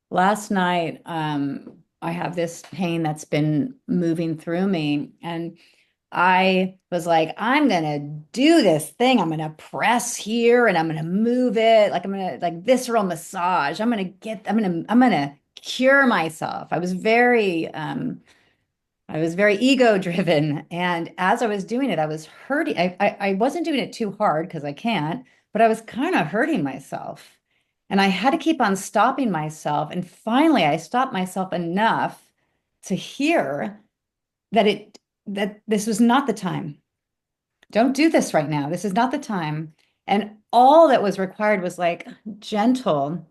Last night, I have this pain that's been moving through me, and I was like, I'm gonna do this thing. I'm gonna press here and I'm gonna move it. Like I'm gonna like visceral massage. I'm gonna cure myself. I was very ego driven. And as I was doing it, I was hurting. I wasn't doing it too hard because I can't, but I was kind of hurting myself. And I had to keep on stopping myself. And finally, I stopped myself enough to hear that this was not the time. Don't do this right now. This is not the time. And all that was required was like gentle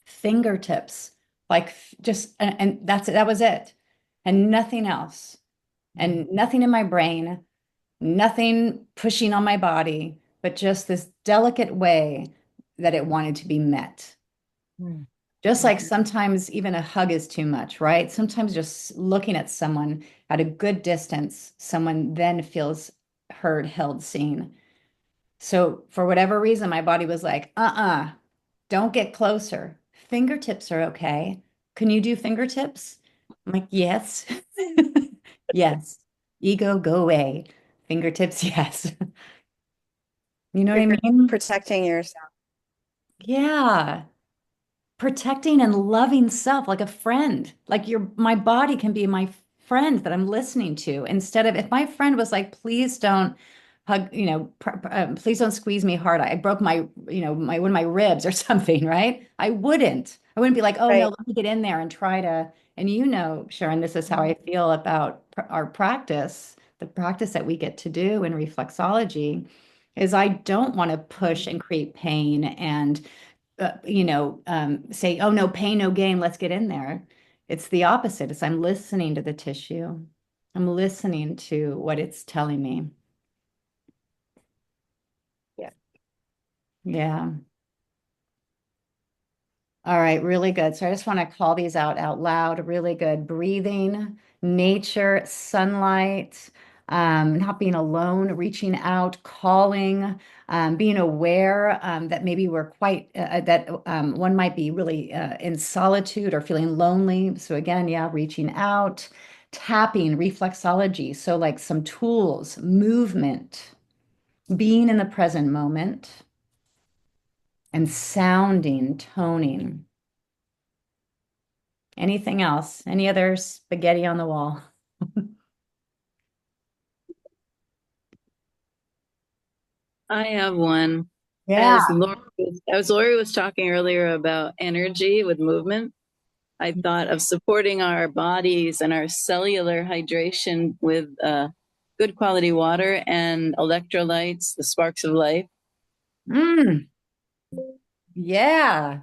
fingertips, like just and that was it. And nothing else. And nothing in my brain, nothing pushing on my body, but just this delicate way that it wanted to be met. Just like sometimes even a hug is too much, right? Sometimes just looking at someone at a good distance, someone then feels heard, held, seen. So for whatever reason, my body was like, don't get closer. Fingertips are okay. Can you do fingertips? I'm like, yes. Yes. Ego, go away. Fingertips, yes. You know what I You're mean? protecting yourself. Yeah. Protecting and loving self like a friend. Like my body can be my friend that I'm listening to instead of if my friend was like, please don't hug, please don't squeeze me hard. I broke my one of my ribs or something, right? I wouldn't be like, oh no, Right. let me get in there and try to. And you know, Sharon, this is how I feel about our practice, the practice that we get to do in reflexology, is I don't want to push and create pain and say, oh, no pain, no gain, let's get in there. It's the opposite. It's I'm listening to the tissue. I'm listening to what it's telling me. Yeah. Yeah. All right, really good. So I just want to call these out loud. Really good. Breathing, nature, sunlight, not being alone, reaching out, calling, being aware that maybe we're that one might be really in solitude or feeling lonely. So again, yeah, reaching out, tapping, reflexology. So like some tools, movement, being in the present moment, and sounding, toning. Anything else? Any other spaghetti on the wall? I have one. Yeah. As Lori was talking earlier about energy with movement, I thought of supporting our bodies and our cellular hydration with good quality water and electrolytes, the sparks of life. Mm, yeah.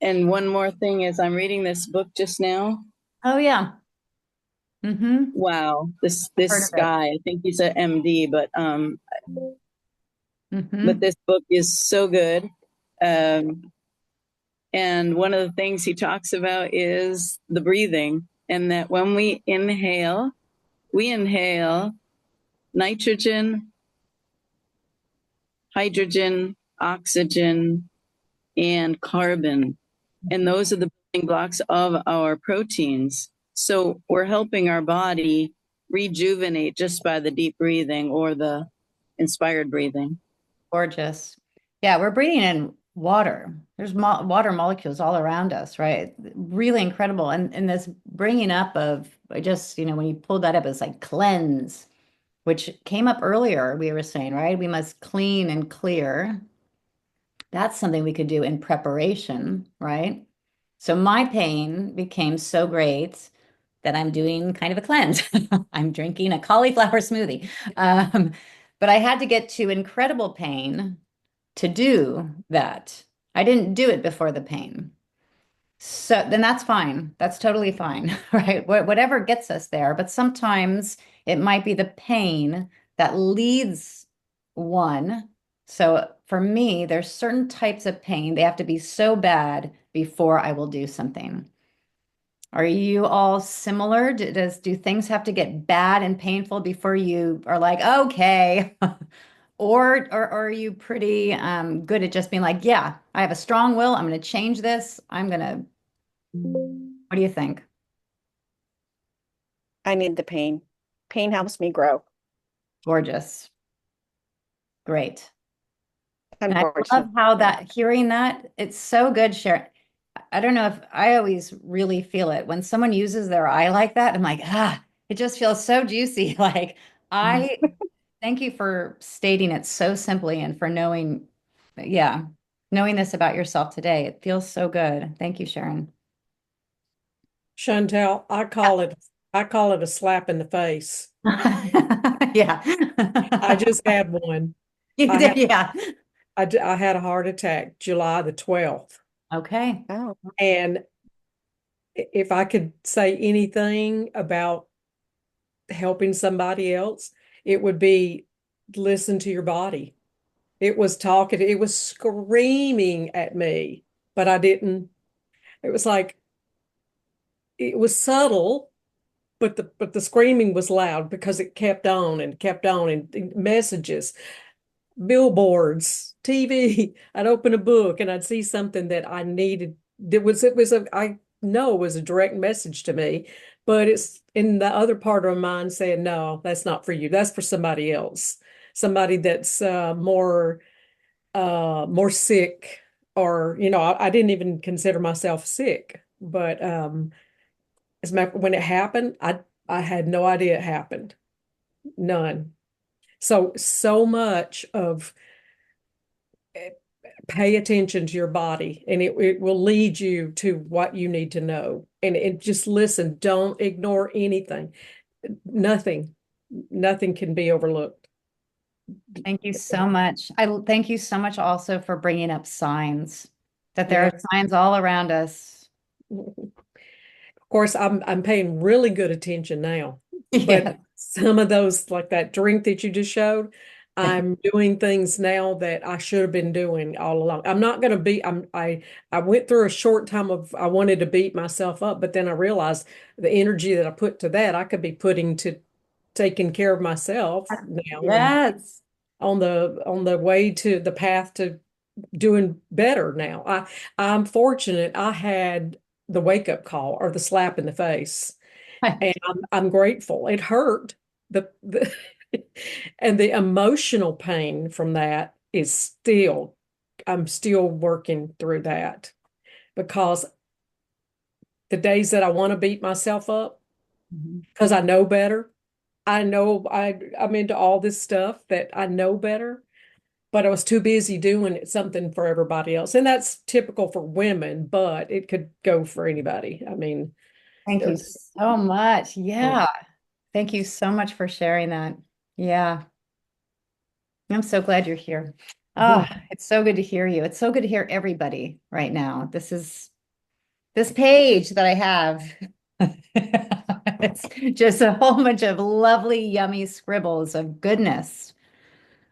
And one more thing is I'm reading this book just now. Oh, yeah. Mm-hmm. Wow, Heard this of it. guy, I think he's an MD, but Mm-hmm. this book is so good. Um, And one of the things he talks about is the breathing, and that when we inhale nitrogen, hydrogen, oxygen, and carbon. And those are the building blocks of our proteins. So we're helping our body rejuvenate just by the deep breathing or the inspired breathing. Gorgeous. Yeah, we're breathing in water. There's mo water molecules all around us, right? Really incredible. And this bringing up of, I just, when you pulled that up, it's like cleanse, which came up earlier, we were saying, right? We must clean and clear. That's something we could do in preparation, right? So my pain became so great that I'm doing kind of a cleanse. I'm drinking a cauliflower smoothie. But I had to get to incredible pain to do that. I didn't do it before the pain. So then that's fine. That's totally fine, right? Whatever gets us there. But sometimes it might be the pain that leads one. So for me, there's certain types of pain. They have to be so bad before I will do something. Are you all similar? Do things have to get bad and painful before you are like, okay? Or are you pretty good at just being like, yeah, I have a strong will. I'm going to change this. What do you think? I need the pain. Pain helps me grow, Gorgeous. Great. And I love unfortunately. how that hearing that, it's so good, Sharon. I don't know if I always really feel it when someone uses their eye like that. I'm like, it just feels so juicy. Like, I thank you for stating it so simply and for knowing, yeah, knowing this about yourself today. It feels so good. Thank you, Sharon. Chantel, I call it a slap in the face. Yeah. I just had one. You I did, had yeah. I had a heart attack July the 12th. Okay. Oh, And if I could say anything about helping somebody else, it would be listen to your body. It was talking, it was screaming at me, but I didn't. It was like it was subtle, but the screaming was loud because it kept on and kept on and messages, billboards, TV. I'd open a book and I'd see something that I needed. It was a I know it was a direct message to me, but it's in the other part of my mind saying, no, that's not for you. That's for somebody else. Somebody that's more sick, or I didn't even consider myself sick, but when it happened, I had no idea it happened. None. So much of pay attention to your body, and it will lead you to what you need to know. And just listen, don't ignore anything. Nothing, nothing can be overlooked. Thank you so much. I thank you so much also for bringing up signs, that there Yeah. are signs all around us. Of course, I'm paying really good attention now, but Yeah. some of those, like that drink that you just showed, I'm doing things now that I should have been doing all along. I'm not going to be. I went through a short time of I wanted to beat myself up, but then I realized the energy that I put to that I could be putting to taking care of myself now and Yes. on the way to the path to doing better now. I'm fortunate I had the wake up call or the slap in the face, and I'm grateful. It hurt the and the emotional pain from that is still I'm still working through that, because the days that I want to beat myself up Mhm. because I know better. I know I'm into all this stuff that I know better, but I was too busy doing something for everybody else. And that's typical for women, but it could go for anybody. I mean, Thank you there's, so much. Yeah. Thank you so much for sharing that. Yeah. I'm so glad you're here. Oh, it's so good to hear you. It's so good to hear everybody right now. This page that I have. It's just a whole bunch of lovely, yummy scribbles of goodness.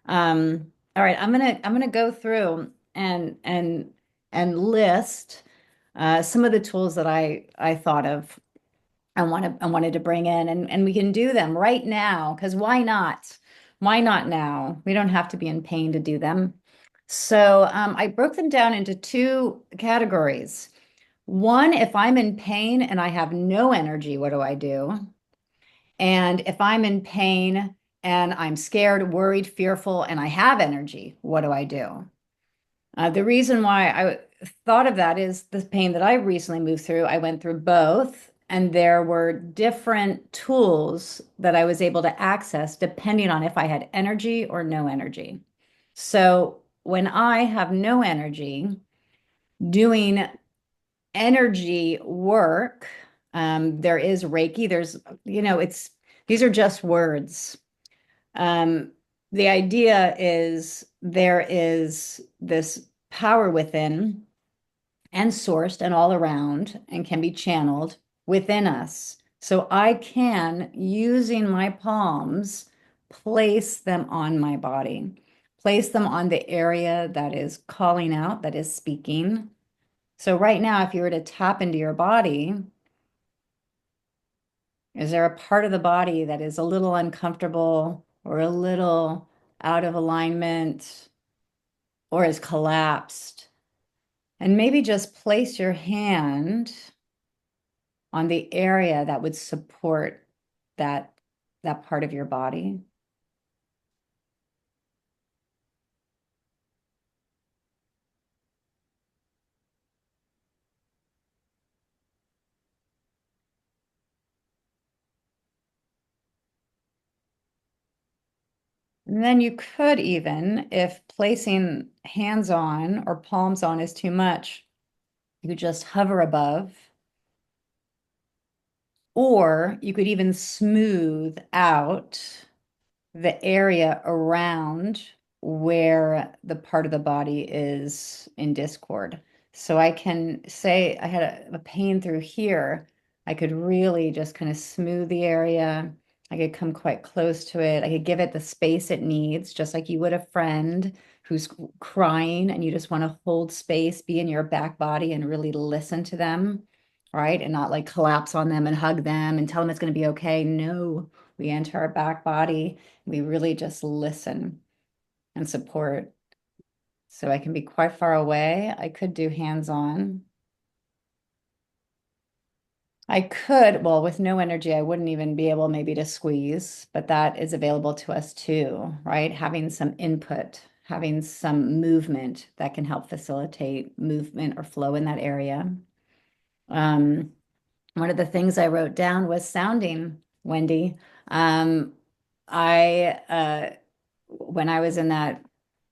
All right, I'm gonna go through and list some of the tools that I thought of, I wanted to bring in, and we can do them right now, because why not? Why not now? We don't have to be in pain to do them. So I broke them down into two categories. One, if I'm in pain and I have no energy, what do I do? And if I'm in pain and I'm scared, worried, fearful, and I have energy, what do I do? The reason why I thought of that is the pain that I recently moved through. I went through both, and there were different tools that I was able to access depending on if I had energy or no energy. So when I have no energy, doing energy work, there is Reiki, these are just words. Um, the idea is there is this power within and sourced and all around and can be channeled within us. So I can, using my palms, place them on my body, place them on the area that is calling out, that is speaking. So right now, if you were to tap into your body, is there a part of the body that is a little uncomfortable or a little out of alignment or is collapsed? And maybe just place your hand on the area that would support that that part of your body. And then you could even, if placing hands on or palms on is too much, you could just hover above, or you could even smooth out the area around where the part of the body is in discord. So I can say I had a pain through here. I could really just kind of smooth the area. I could come quite close to it. I could give it the space it needs, just like you would a friend who's crying and you just want to hold space, be in your back body and really listen to them, right? And not like collapse on them and hug them and tell them it's going to be okay. No, we enter our back body. We really just listen and support. So I can be quite far away. I could do hands-on. I could, well, with no energy, I wouldn't even be able maybe to squeeze, but that is available to us too, right? Having some input, having some movement that can help facilitate movement or flow in that area. Um, One of the things I wrote down was sounding, Wendy. I when I was in that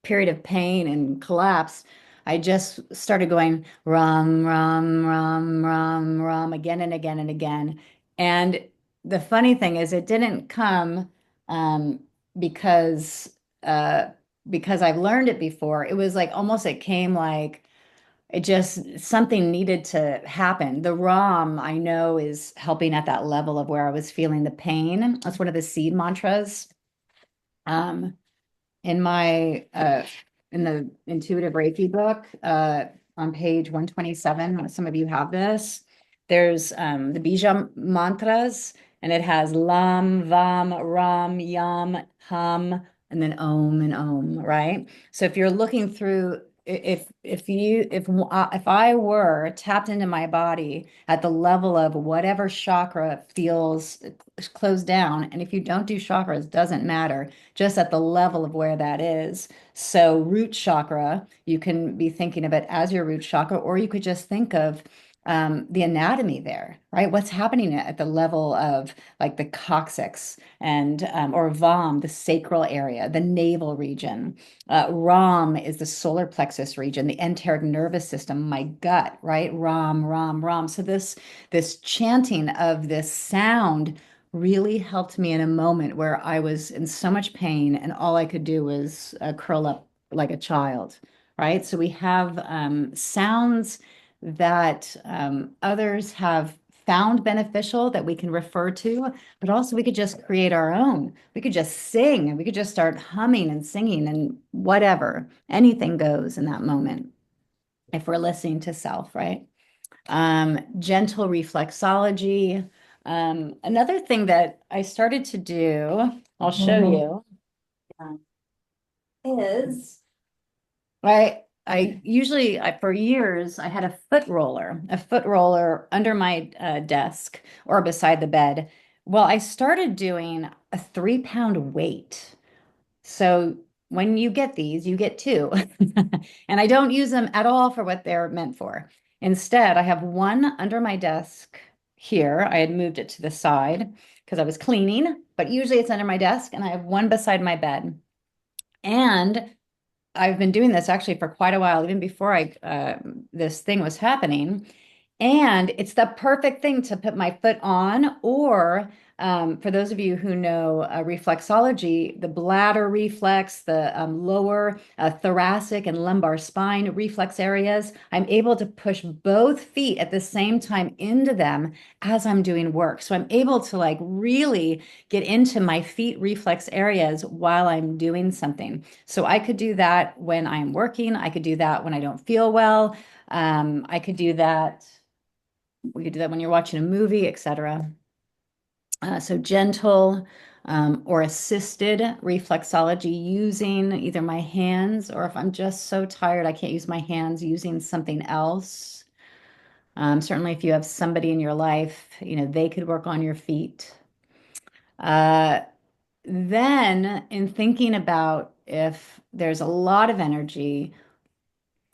period of pain and collapse, I just started going rum, rum, rum, rum, rum again and again and again. And the funny thing is, it didn't come um, because uh, because I've learned it before. It was like almost it came like it just something needed to happen. The ROM I know is helping at that level of where I was feeling the pain. That's one of the seed mantras. Um, in my in the intuitive Reiki book, on page 127, some of you have this. There's the bija mantras, and it has lam, vam, ram, yam, hum, and then om and om, right? So if you're looking through, if I were tapped into my body at the level of whatever chakra feels closed down, and if you don't do chakras, it doesn't matter, just at the level of where that is. So root chakra, you can be thinking of it as your root chakra, or you could just think of the anatomy there, right? What's happening at the level of like the coccyx and or VAM, the sacral area, the navel region. RAM is the solar plexus region, the enteric nervous system, my gut, right? Ram, Ram, Ram. So this chanting of this sound really helped me in a moment where I was in so much pain and all I could do was curl up like a child, right? So we have sounds that others have found beneficial that we can refer to, but also we could just create our own. We could just sing and we could just start humming and singing and whatever. Anything goes in that moment if we're listening to self, right? Gentle reflexology. Another thing that I started to do, I'll show you, is I usually for years I had a foot roller under my desk or beside the bed. Well, I started doing a 3 pound weight. So when you get these, you get two. And I don't use them at all for what they're meant for. Instead, I have one under my desk here. I had moved it to the side because I was cleaning, but usually it's under my desk, and I have one beside my bed. And I've been doing this actually for quite a while, even before this thing was happening. And it's the perfect thing to put my foot on, or for those of you who know reflexology, the bladder reflex, the lower thoracic and lumbar spine reflex areas, I'm able to push both feet at the same time into them as I'm doing work. So I'm able to like really get into my feet reflex areas while I'm doing something. So I could do that when I'm working. I could do that when I don't feel well. I could do that. We could do that when you're watching a movie, etc. So gentle or assisted reflexology using either my hands, or if I'm just so tired I can't use my hands, using something else. Certainly if you have somebody in your life, they could work on your feet. Uh, then in thinking about if there's a lot of energy,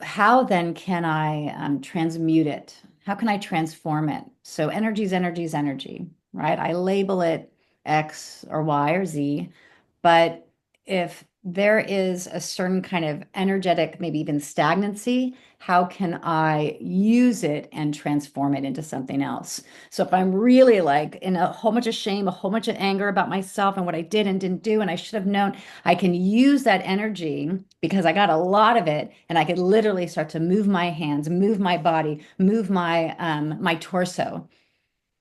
how then can I transmute it? How can I transform it? So energy is energy, right? I label it X or Y or Z, but if there is a certain kind of energetic, maybe even stagnancy, how can I use it and transform it into something else? So if I'm really like in a whole bunch of shame, a whole bunch of anger about myself and what I did and didn't do, and I should have known, I can use that energy because I got a lot of it, and I could literally start to move my hands, move my body, move my torso.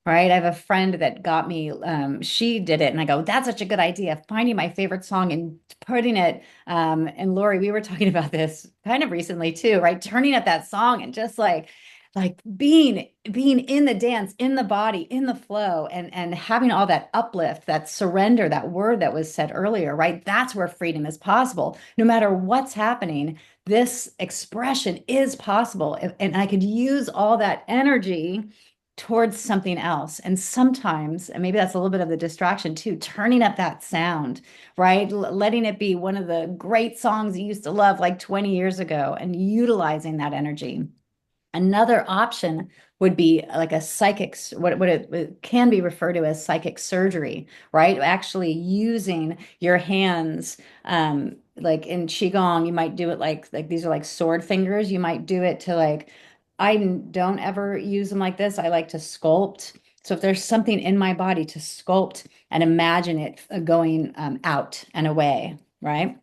Right. I have a friend that got me, she did it. And I go, that's such a good idea. Finding my favorite song and putting it. And Lori, we were talking about this kind of recently too, right? Turning up that song and just like being in the dance, in the body, in the flow, and having all that uplift, that surrender, that word that was said earlier, right? That's where freedom is possible. No matter what's happening, this expression is possible. And I could use all that energy towards something else. And sometimes, and maybe that's a little bit of the distraction too, turning up that sound, right? Letting it be one of the great songs you used to love like 20 years ago and utilizing that energy. Another option would be like a psychic, what it can be referred to as psychic surgery, right? Actually using your hands, like in Qigong, you might do it like these are like sword fingers. You might do it to like, I don't ever use them like this. I like to sculpt. So if there's something in my body to sculpt and imagine it going out and away, right?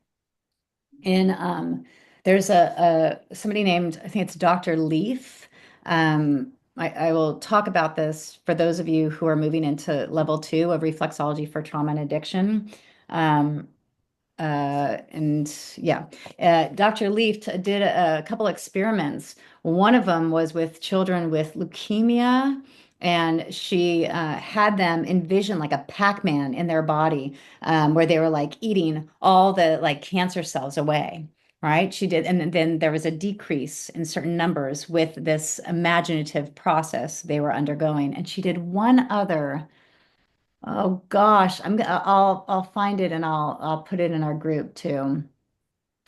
In there's a somebody named, I think it's Dr. Leaf. I will talk about this for those of you who are moving into level 2 of reflexology for trauma and addiction. Um, and yeah, Dr. Leaf did a couple experiments. One of them was with children with leukemia, and she had them envision like a Pac-Man in their body, where they were like eating all the like cancer cells away. Right? She did, and then there was a decrease in certain numbers with this imaginative process they were undergoing. And she did one other. Oh gosh, I'll find it and I'll put it in our group too.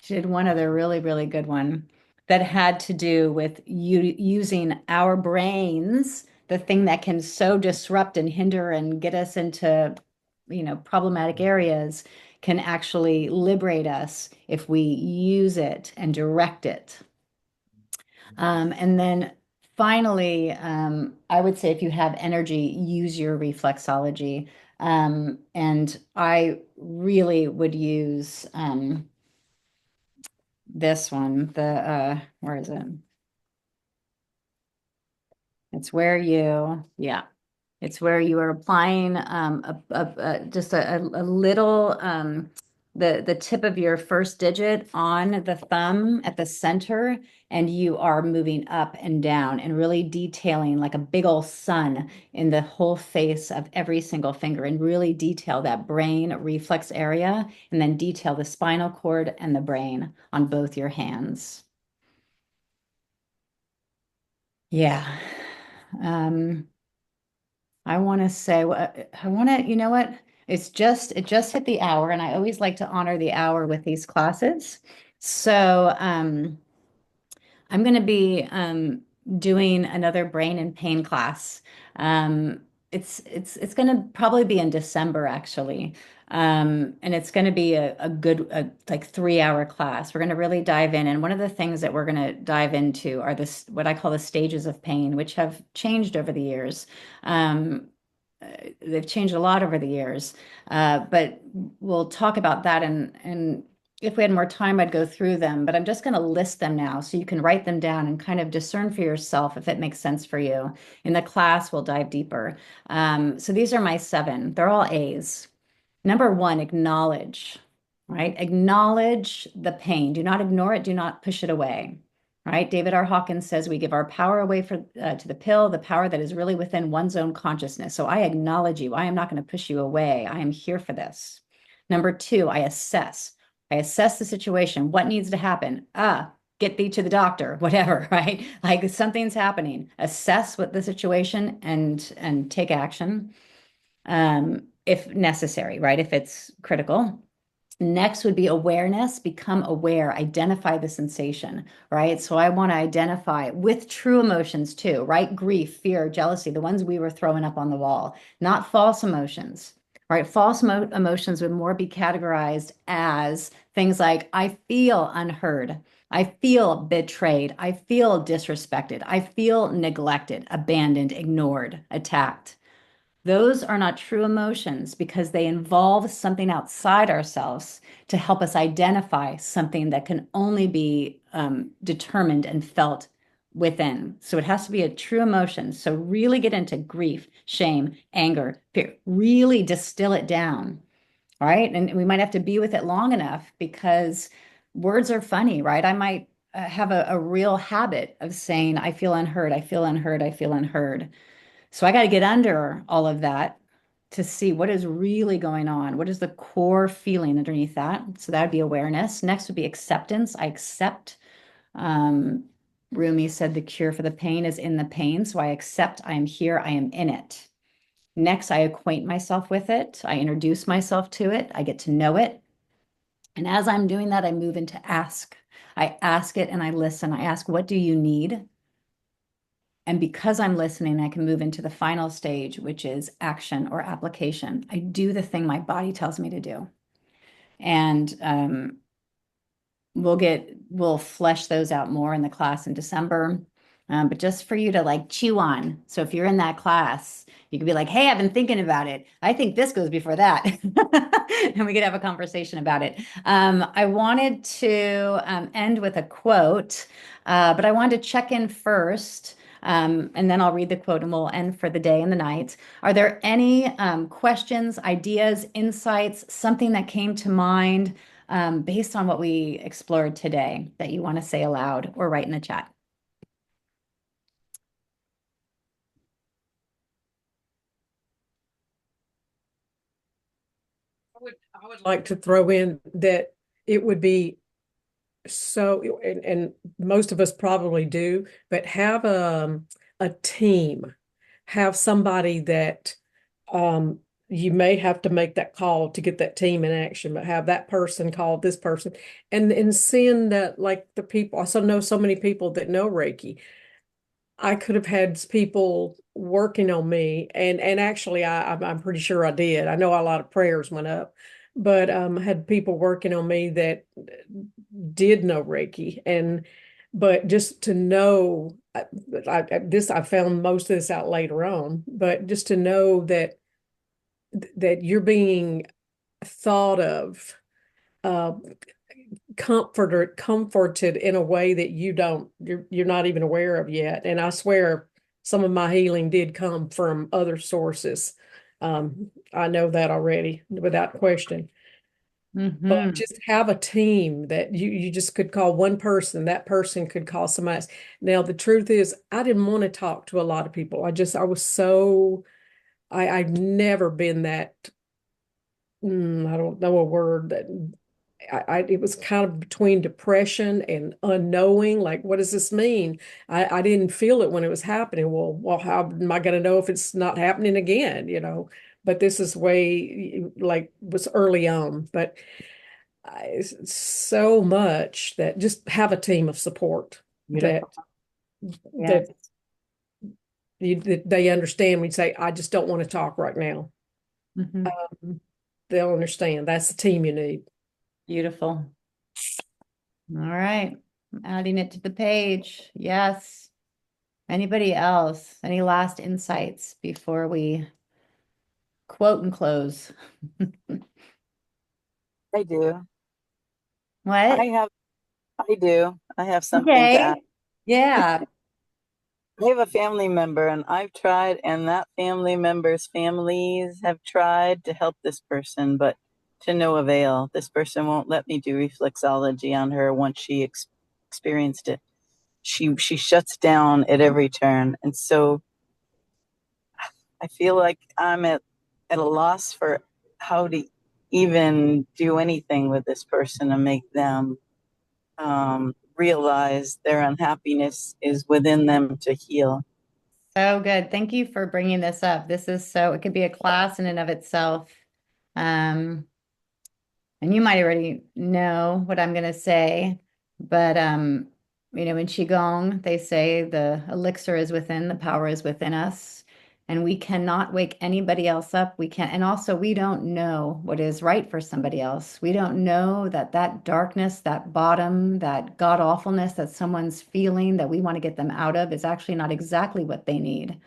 She did one other really good one that had to do with using our brains, the thing that can so disrupt and hinder and get us into, problematic areas, can actually liberate us if we use it and direct it. And then finally, I would say if you have energy, use your reflexology. And I really would use this one. Where is it? Yeah, it's where you are applying just a little the tip of your first digit on the thumb at the center, and you are moving up and down and really detailing like a big old sun in the whole face of every single finger, and really detail that brain reflex area, and then detail the spinal cord and the brain on both your hands. Yeah. I want to say what I want to, you know what? It just hit the hour, and I always like to honor the hour with these classes. So, I'm going to be doing another brain and pain class. Um, it's going to probably be in December, actually. And it's going to be a good like 3 hour class. We're going to really dive in. And one of the things that we're going to dive into are this what I call the stages of pain, which have changed over the years. Um, they've changed a lot over the years, but we'll talk about that, and if we had more time, I'd go through them, but I'm just going to list them now so you can write them down and kind of discern for yourself if it makes sense for you. In the class, we'll dive deeper. So these are my 7. They're all A's. Number 1, acknowledge, right? Acknowledge the pain. Do not ignore it. Do not push it away, right? David R. Hawkins says we give our power away to the pill, the power that is really within one's own consciousness. So I acknowledge you. I am not going to push you away. I am here for this. Number 2, I assess. I assess the situation. What needs to happen? Get thee to the doctor, whatever, right? Like something's happening. Assess what the situation and take action if necessary, right? If it's critical. Next would be awareness, become aware, identify the sensation, right? So I want to identify with true emotions too, right? Grief, fear, jealousy, the ones we were throwing up on the wall, not false emotions, right? False emotions would more be categorized as things like, I feel unheard. I feel betrayed. I feel disrespected. I feel neglected, abandoned, ignored, attacked. Those are not true emotions because they involve something outside ourselves to help us identify something that can only be determined and felt within. So it has to be a true emotion. So really get into grief, shame, anger, fear, really distill it down, right? And we might have to be with it long enough because words are funny, right? I might have a real habit of saying, I feel unheard, I feel unheard, I feel unheard. So I got to get under all of that to see what is really going on. What is the core feeling underneath that? So that would be awareness. Next would be acceptance. I accept. Um, Rumi said the cure for the pain is in the pain. So I accept I am here, I am in it. Next, I acquaint myself with it. I introduce myself to it. I get to know it. And as I'm doing that, I move into ask. I ask it and I listen. I ask, what do you need? And because I'm listening, I can move into the final stage, which is action or application. I do the thing my body tells me to do. And we'll flesh those out more in the class in December. But just for you to like chew on. So if you're in that class, you could be like, hey, I've been thinking about it. I think this goes before that. And we could have a conversation about it. I wanted to end with a quote, but I wanted to check in first. And then I'll read the quote and we'll end for the day and the night. Are there any questions, ideas, insights, something that came to mind based on what we explored today that you want to say aloud or write in the chat? I would like to throw in that it would be so, and most of us probably do, but have a team, have somebody that you may have to make that call to get that team in action, but have that person call this person and send that, like the people. I also know so many people that know Reiki. I could have had people working on me, and actually, I'm pretty sure I did. I know a lot of prayers went up, but I had people working on me that did know Reiki, and but just to know, I found most of this out later on, but just to know that you're being thought of, uh, comforted in a way that you're not even aware of yet. And I swear some of my healing did come from other sources. I know that already without question. But Hmm. just have a team that you just could call one person, that person could call somebody else. Now, the truth is, I didn't want to talk to a lot of people. I was so, I've never been that, I don't know a word that it was kind of between depression and unknowing, like, what does this mean? I didn't feel it when it was happening. Well, how am I going to know if it's not happening again, But this is way, like, was early on, but so much that just have a team of support that Beautiful. Yes. that, that they understand when you say, I just don't want to talk right now. Hmm. Um, they'll understand. That's the team you need. Beautiful. All right. I'm adding it to the page. Yes. Anybody else? Any last insights before we quote and close? I do. I What? have, I do. I have something to add. Okay. Yeah. I have a family member, and I've tried, and that family member's families have tried to help this person, but to no avail. This person won't let me do reflexology on her once she experienced it. She shuts down at every turn, and so I feel like I'm at a loss for how to even do anything with this person and make them realize their unhappiness is within them to heal. So good. Thank you for bringing this up. This is so, it could be a class in and of itself. Um, and you might already know what I'm going to say, but in Qigong, they say the elixir is within, the power is within us, and we cannot wake anybody else up. We can't, and also we don't know what is right for somebody else. We don't know that that darkness, that bottom, that god awfulness that someone's feeling that we want to get them out of is actually not exactly what they need.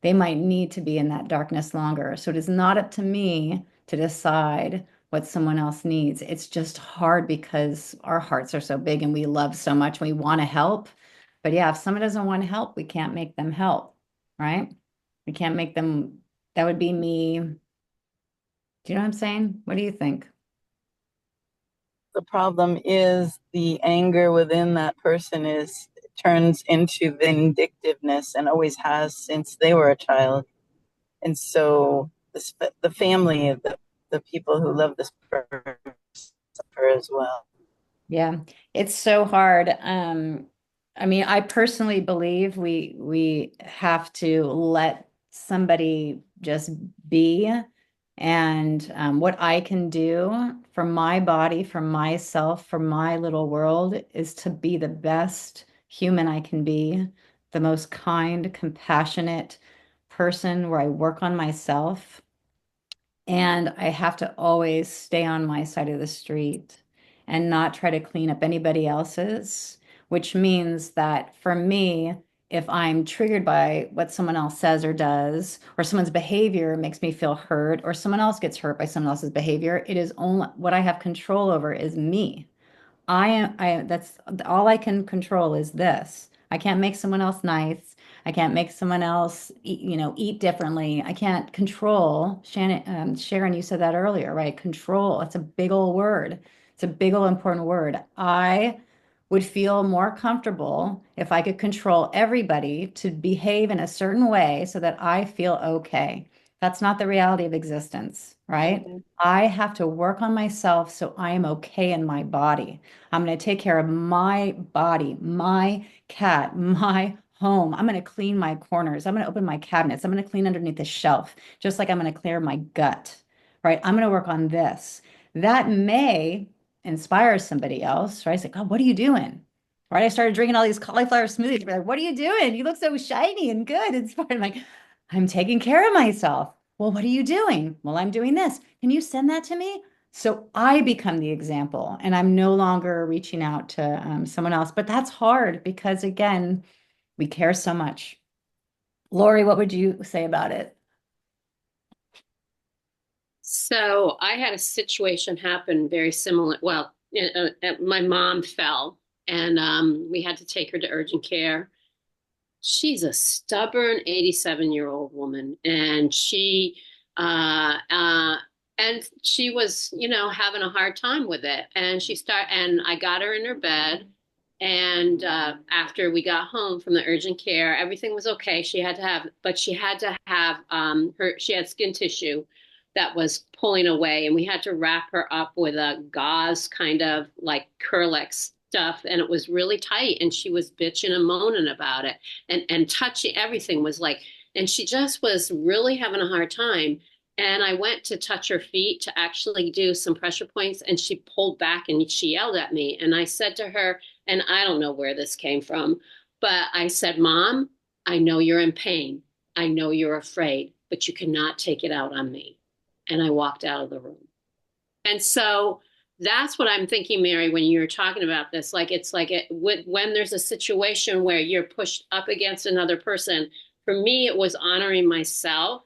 They might need to be in that darkness longer. So it is not up to me to decide what someone else needs. It's just hard because our hearts are so big and we love so much and we want to help. But yeah, if someone doesn't want to help, we can't make them help, right? We can't make them, that would be me. Do you know what I'm saying? What do you think? The problem is the anger within that person is turns into vindictiveness and always has since they were a child. And so the family, the people who love this person suffer as well. Yeah, it's so hard. I mean, I personally believe we have to let somebody just be. And what I can do for my body, for myself, for my little world is to be the best human I can be, the most kind, compassionate person where I work on myself. And I have to always stay on my side of the street and not try to clean up anybody else's, which means that for me, if I'm triggered by what someone else says or does, or someone's behavior makes me feel hurt, or someone else gets hurt by someone else's behavior, it is only what I have control over is me. That's all I can control is this. I can't make someone else nice. I can't make someone else eat differently. I can't control. Sharon, you said that earlier, right? Control. It's a big old word. It's a big old important word. I would feel more comfortable if I could control everybody to behave in a certain way so that I feel okay. That's not the reality of existence, right? Mhm. I have to work on myself so I am okay in my body. I'm going to take care of my body, my cat, my home. I'm going to clean my corners. I'm going to open my cabinets. I'm going to clean underneath the shelf, just like I'm going to clear my gut, right? I'm going to work on this. That may inspire somebody else, right? It's like, oh, what are you doing? Right? I started drinking all these cauliflower smoothies. They're like, what are you doing? You look so shiny and good. Inspired. I'm like, I'm taking care of myself. Well, what are you doing? Well, I'm doing this. Can you send that to me? So I become the example and I'm no longer reaching out to someone else. But that's hard because, again, we care so much. Lori, what would you say about it? So I had a situation happen very similar. Well, my mom fell and we had to take her to urgent care. She's a stubborn 87-year-old woman, and she uh, And she was, having a hard time with it. And I got her in her bed. And after we got home from the urgent care, everything was okay. She had to have she had skin tissue that was pulling away, and we had to wrap her up with a gauze kind of like Curlex stuff, and it was really tight. And she was bitching and moaning about it, and touching everything was like, and she just was really having a hard time. And I went to touch her feet to actually do some pressure points, and she pulled back and she yelled at me. And I said to her, and I don't know where this came from, but I said, Mom, I know you're in pain. I know you're afraid, but you cannot take it out on me. And I walked out of the room. And so that's what I'm thinking, Mary, when you're talking about this. Like, it's like when there's a situation where you're pushed up against another person, for me, it was honoring myself.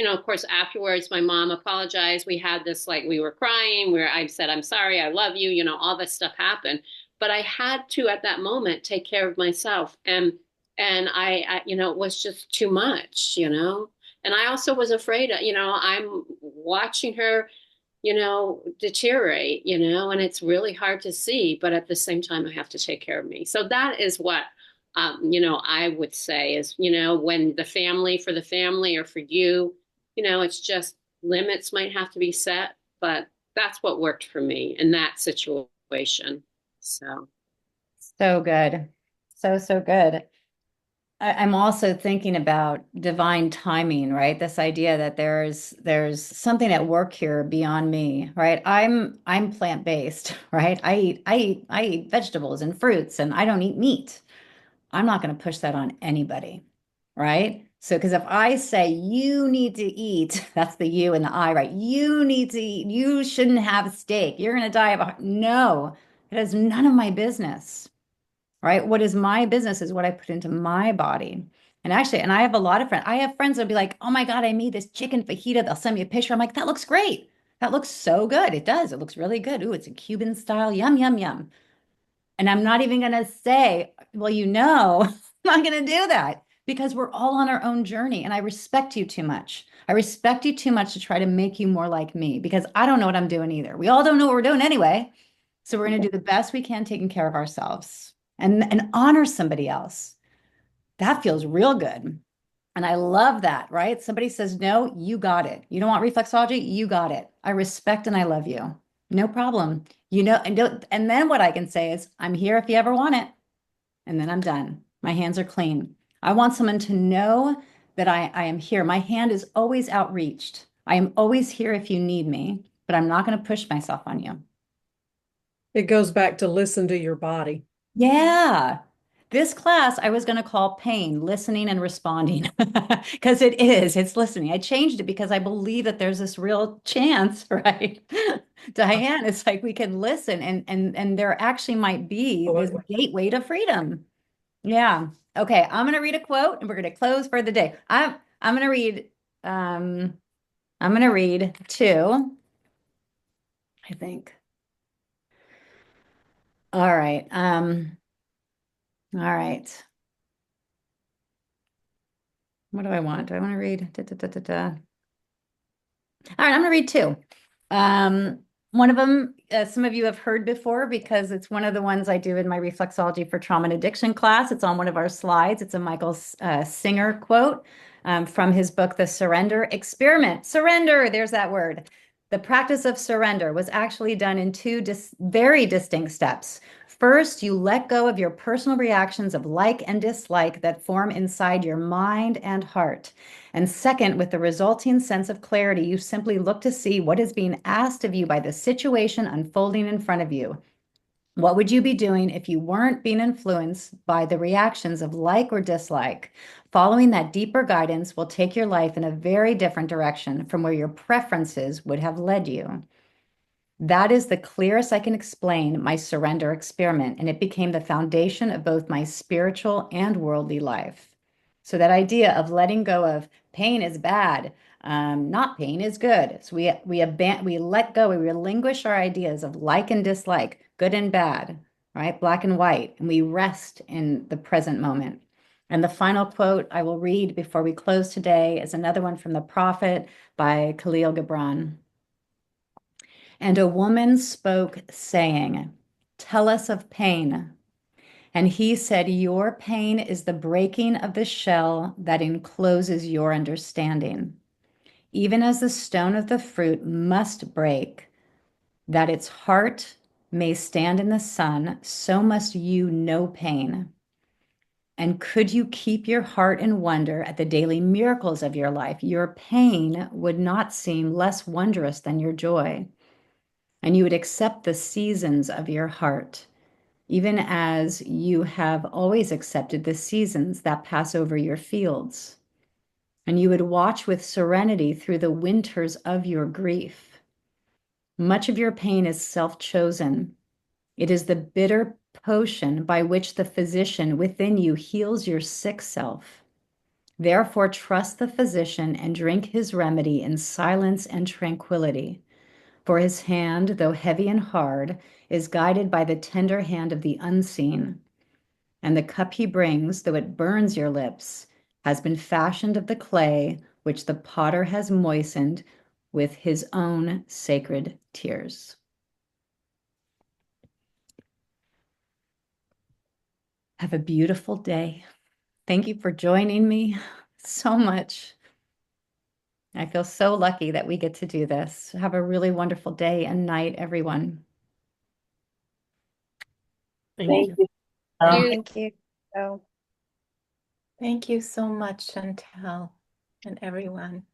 Of course, afterwards, my mom apologized. We had this, like, we were crying, where I said, I'm sorry, I love you, all this stuff happened. But I had to, at that moment, take care of myself. And it was just too much. And I also was afraid, I'm watching her, deteriorate, and it's really hard to see. But at the same time, I have to take care of me. So that is what, I would say is, when for the family or for you, it's just limits might have to be set. But that's what worked for me in that situation. So good. So good. I'm also thinking about divine timing, right? This idea that there's something at work here beyond me, right? I'm plant-based, right? I eat vegetables and fruits, and I don't eat meat. I'm not going to push that on anybody, right? So, because if I say you need to eat, that's the you and the I, right? You need to eat. You shouldn't have steak. You're going to die of no. It has none of my business, right? What is my business is what I put into my body. And actually, and I have a lot of friends. I have friends that'll be like, "Oh my God, I made this chicken fajita." They'll send me a picture. I'm like, "That looks great. That looks so good. It does. It looks really good. Ooh, it's a Cuban style. Yum, yum, yum." And I'm not even going to say, well, I'm not going to do that because we're all on our own journey. And I respect you too much. I respect you too much to try to make you more like me because I don't know what I'm doing either. We all don't know what we're doing anyway. So we're going to do the best we can taking care of ourselves and honor somebody else. That feels real good. And I love that, right? Somebody says, no, you got it. You don't want reflexology? You got it. I respect and I love you. No problem. And then what I can say is, I'm here if you ever want it. And then I'm done. My hands are clean. I want someone to know that I am here. My hand is always outreached. I am always here if you need me, but I'm not going to push myself on you. It goes back to listen to your body. Yeah. This class I was going to call pain, listening and responding because it's listening. I changed it because I believe that there's this real chance, right? Diane, it's like we can listen and there actually might be this gateway to freedom. Yeah. Okay, I'm going to read a quote and we're going to close for the day. I'm going to read I'm going to read two, I think. All right. All right. What do I want? Do I want to read? Da, da, da, da, da. All right, I'm going to read two. One of them, some of you have heard before because it's one of the ones I do in my reflexology for trauma and addiction class. It's on one of our slides. It's a Michael Singer quote from his book, The Surrender Experiment. Surrender, there's that word. The practice of surrender was actually done in two very distinct steps. First, you let go of your personal reactions of like and dislike that form inside your mind and heart. And second, with the resulting sense of clarity, you simply look to see what is being asked of you by the situation unfolding in front of you. What would you be doing if you weren't being influenced by the reactions of like or dislike? Following that deeper guidance will take your life in a very different direction from where your preferences would have led you. That is the clearest I can explain my surrender experiment, and it became the foundation of both my spiritual and worldly life. So that idea of letting go of pain is bad, not pain is good. So we let go, we relinquish our ideas of like and dislike, good and bad, right? Black and white, and we rest in the present moment. And the final quote I will read before we close today is another one from the Prophet by Kahlil Gibran. And a woman spoke, saying, "Tell us of pain." And he said, "Your pain is the breaking of the shell that encloses your understanding. Even as the stone of the fruit must break, that its heart may stand in the sun, so must you know pain. And could you keep your heart in wonder at the daily miracles of your life, your pain would not seem less wondrous than your joy. And you would accept the seasons of your heart, even as you have always accepted the seasons that pass over your fields. And you would watch with serenity through the winters of your grief. Much of your pain is self-chosen. It is the bitter potion by which the physician within you heals your sick self. Therefore, trust the physician and drink his remedy in silence and tranquility. For his hand, though heavy and hard, is guided by the tender hand of the unseen. And the cup he brings, though it burns your lips, has been fashioned of the clay which the potter has moistened with his own sacred tears. Have a beautiful day. Thank you for joining me so much. I feel so lucky that we get to do this. Have a really wonderful day and night, everyone. Thank you. You, Thank you. So. Thank you so much, Chantel, and everyone.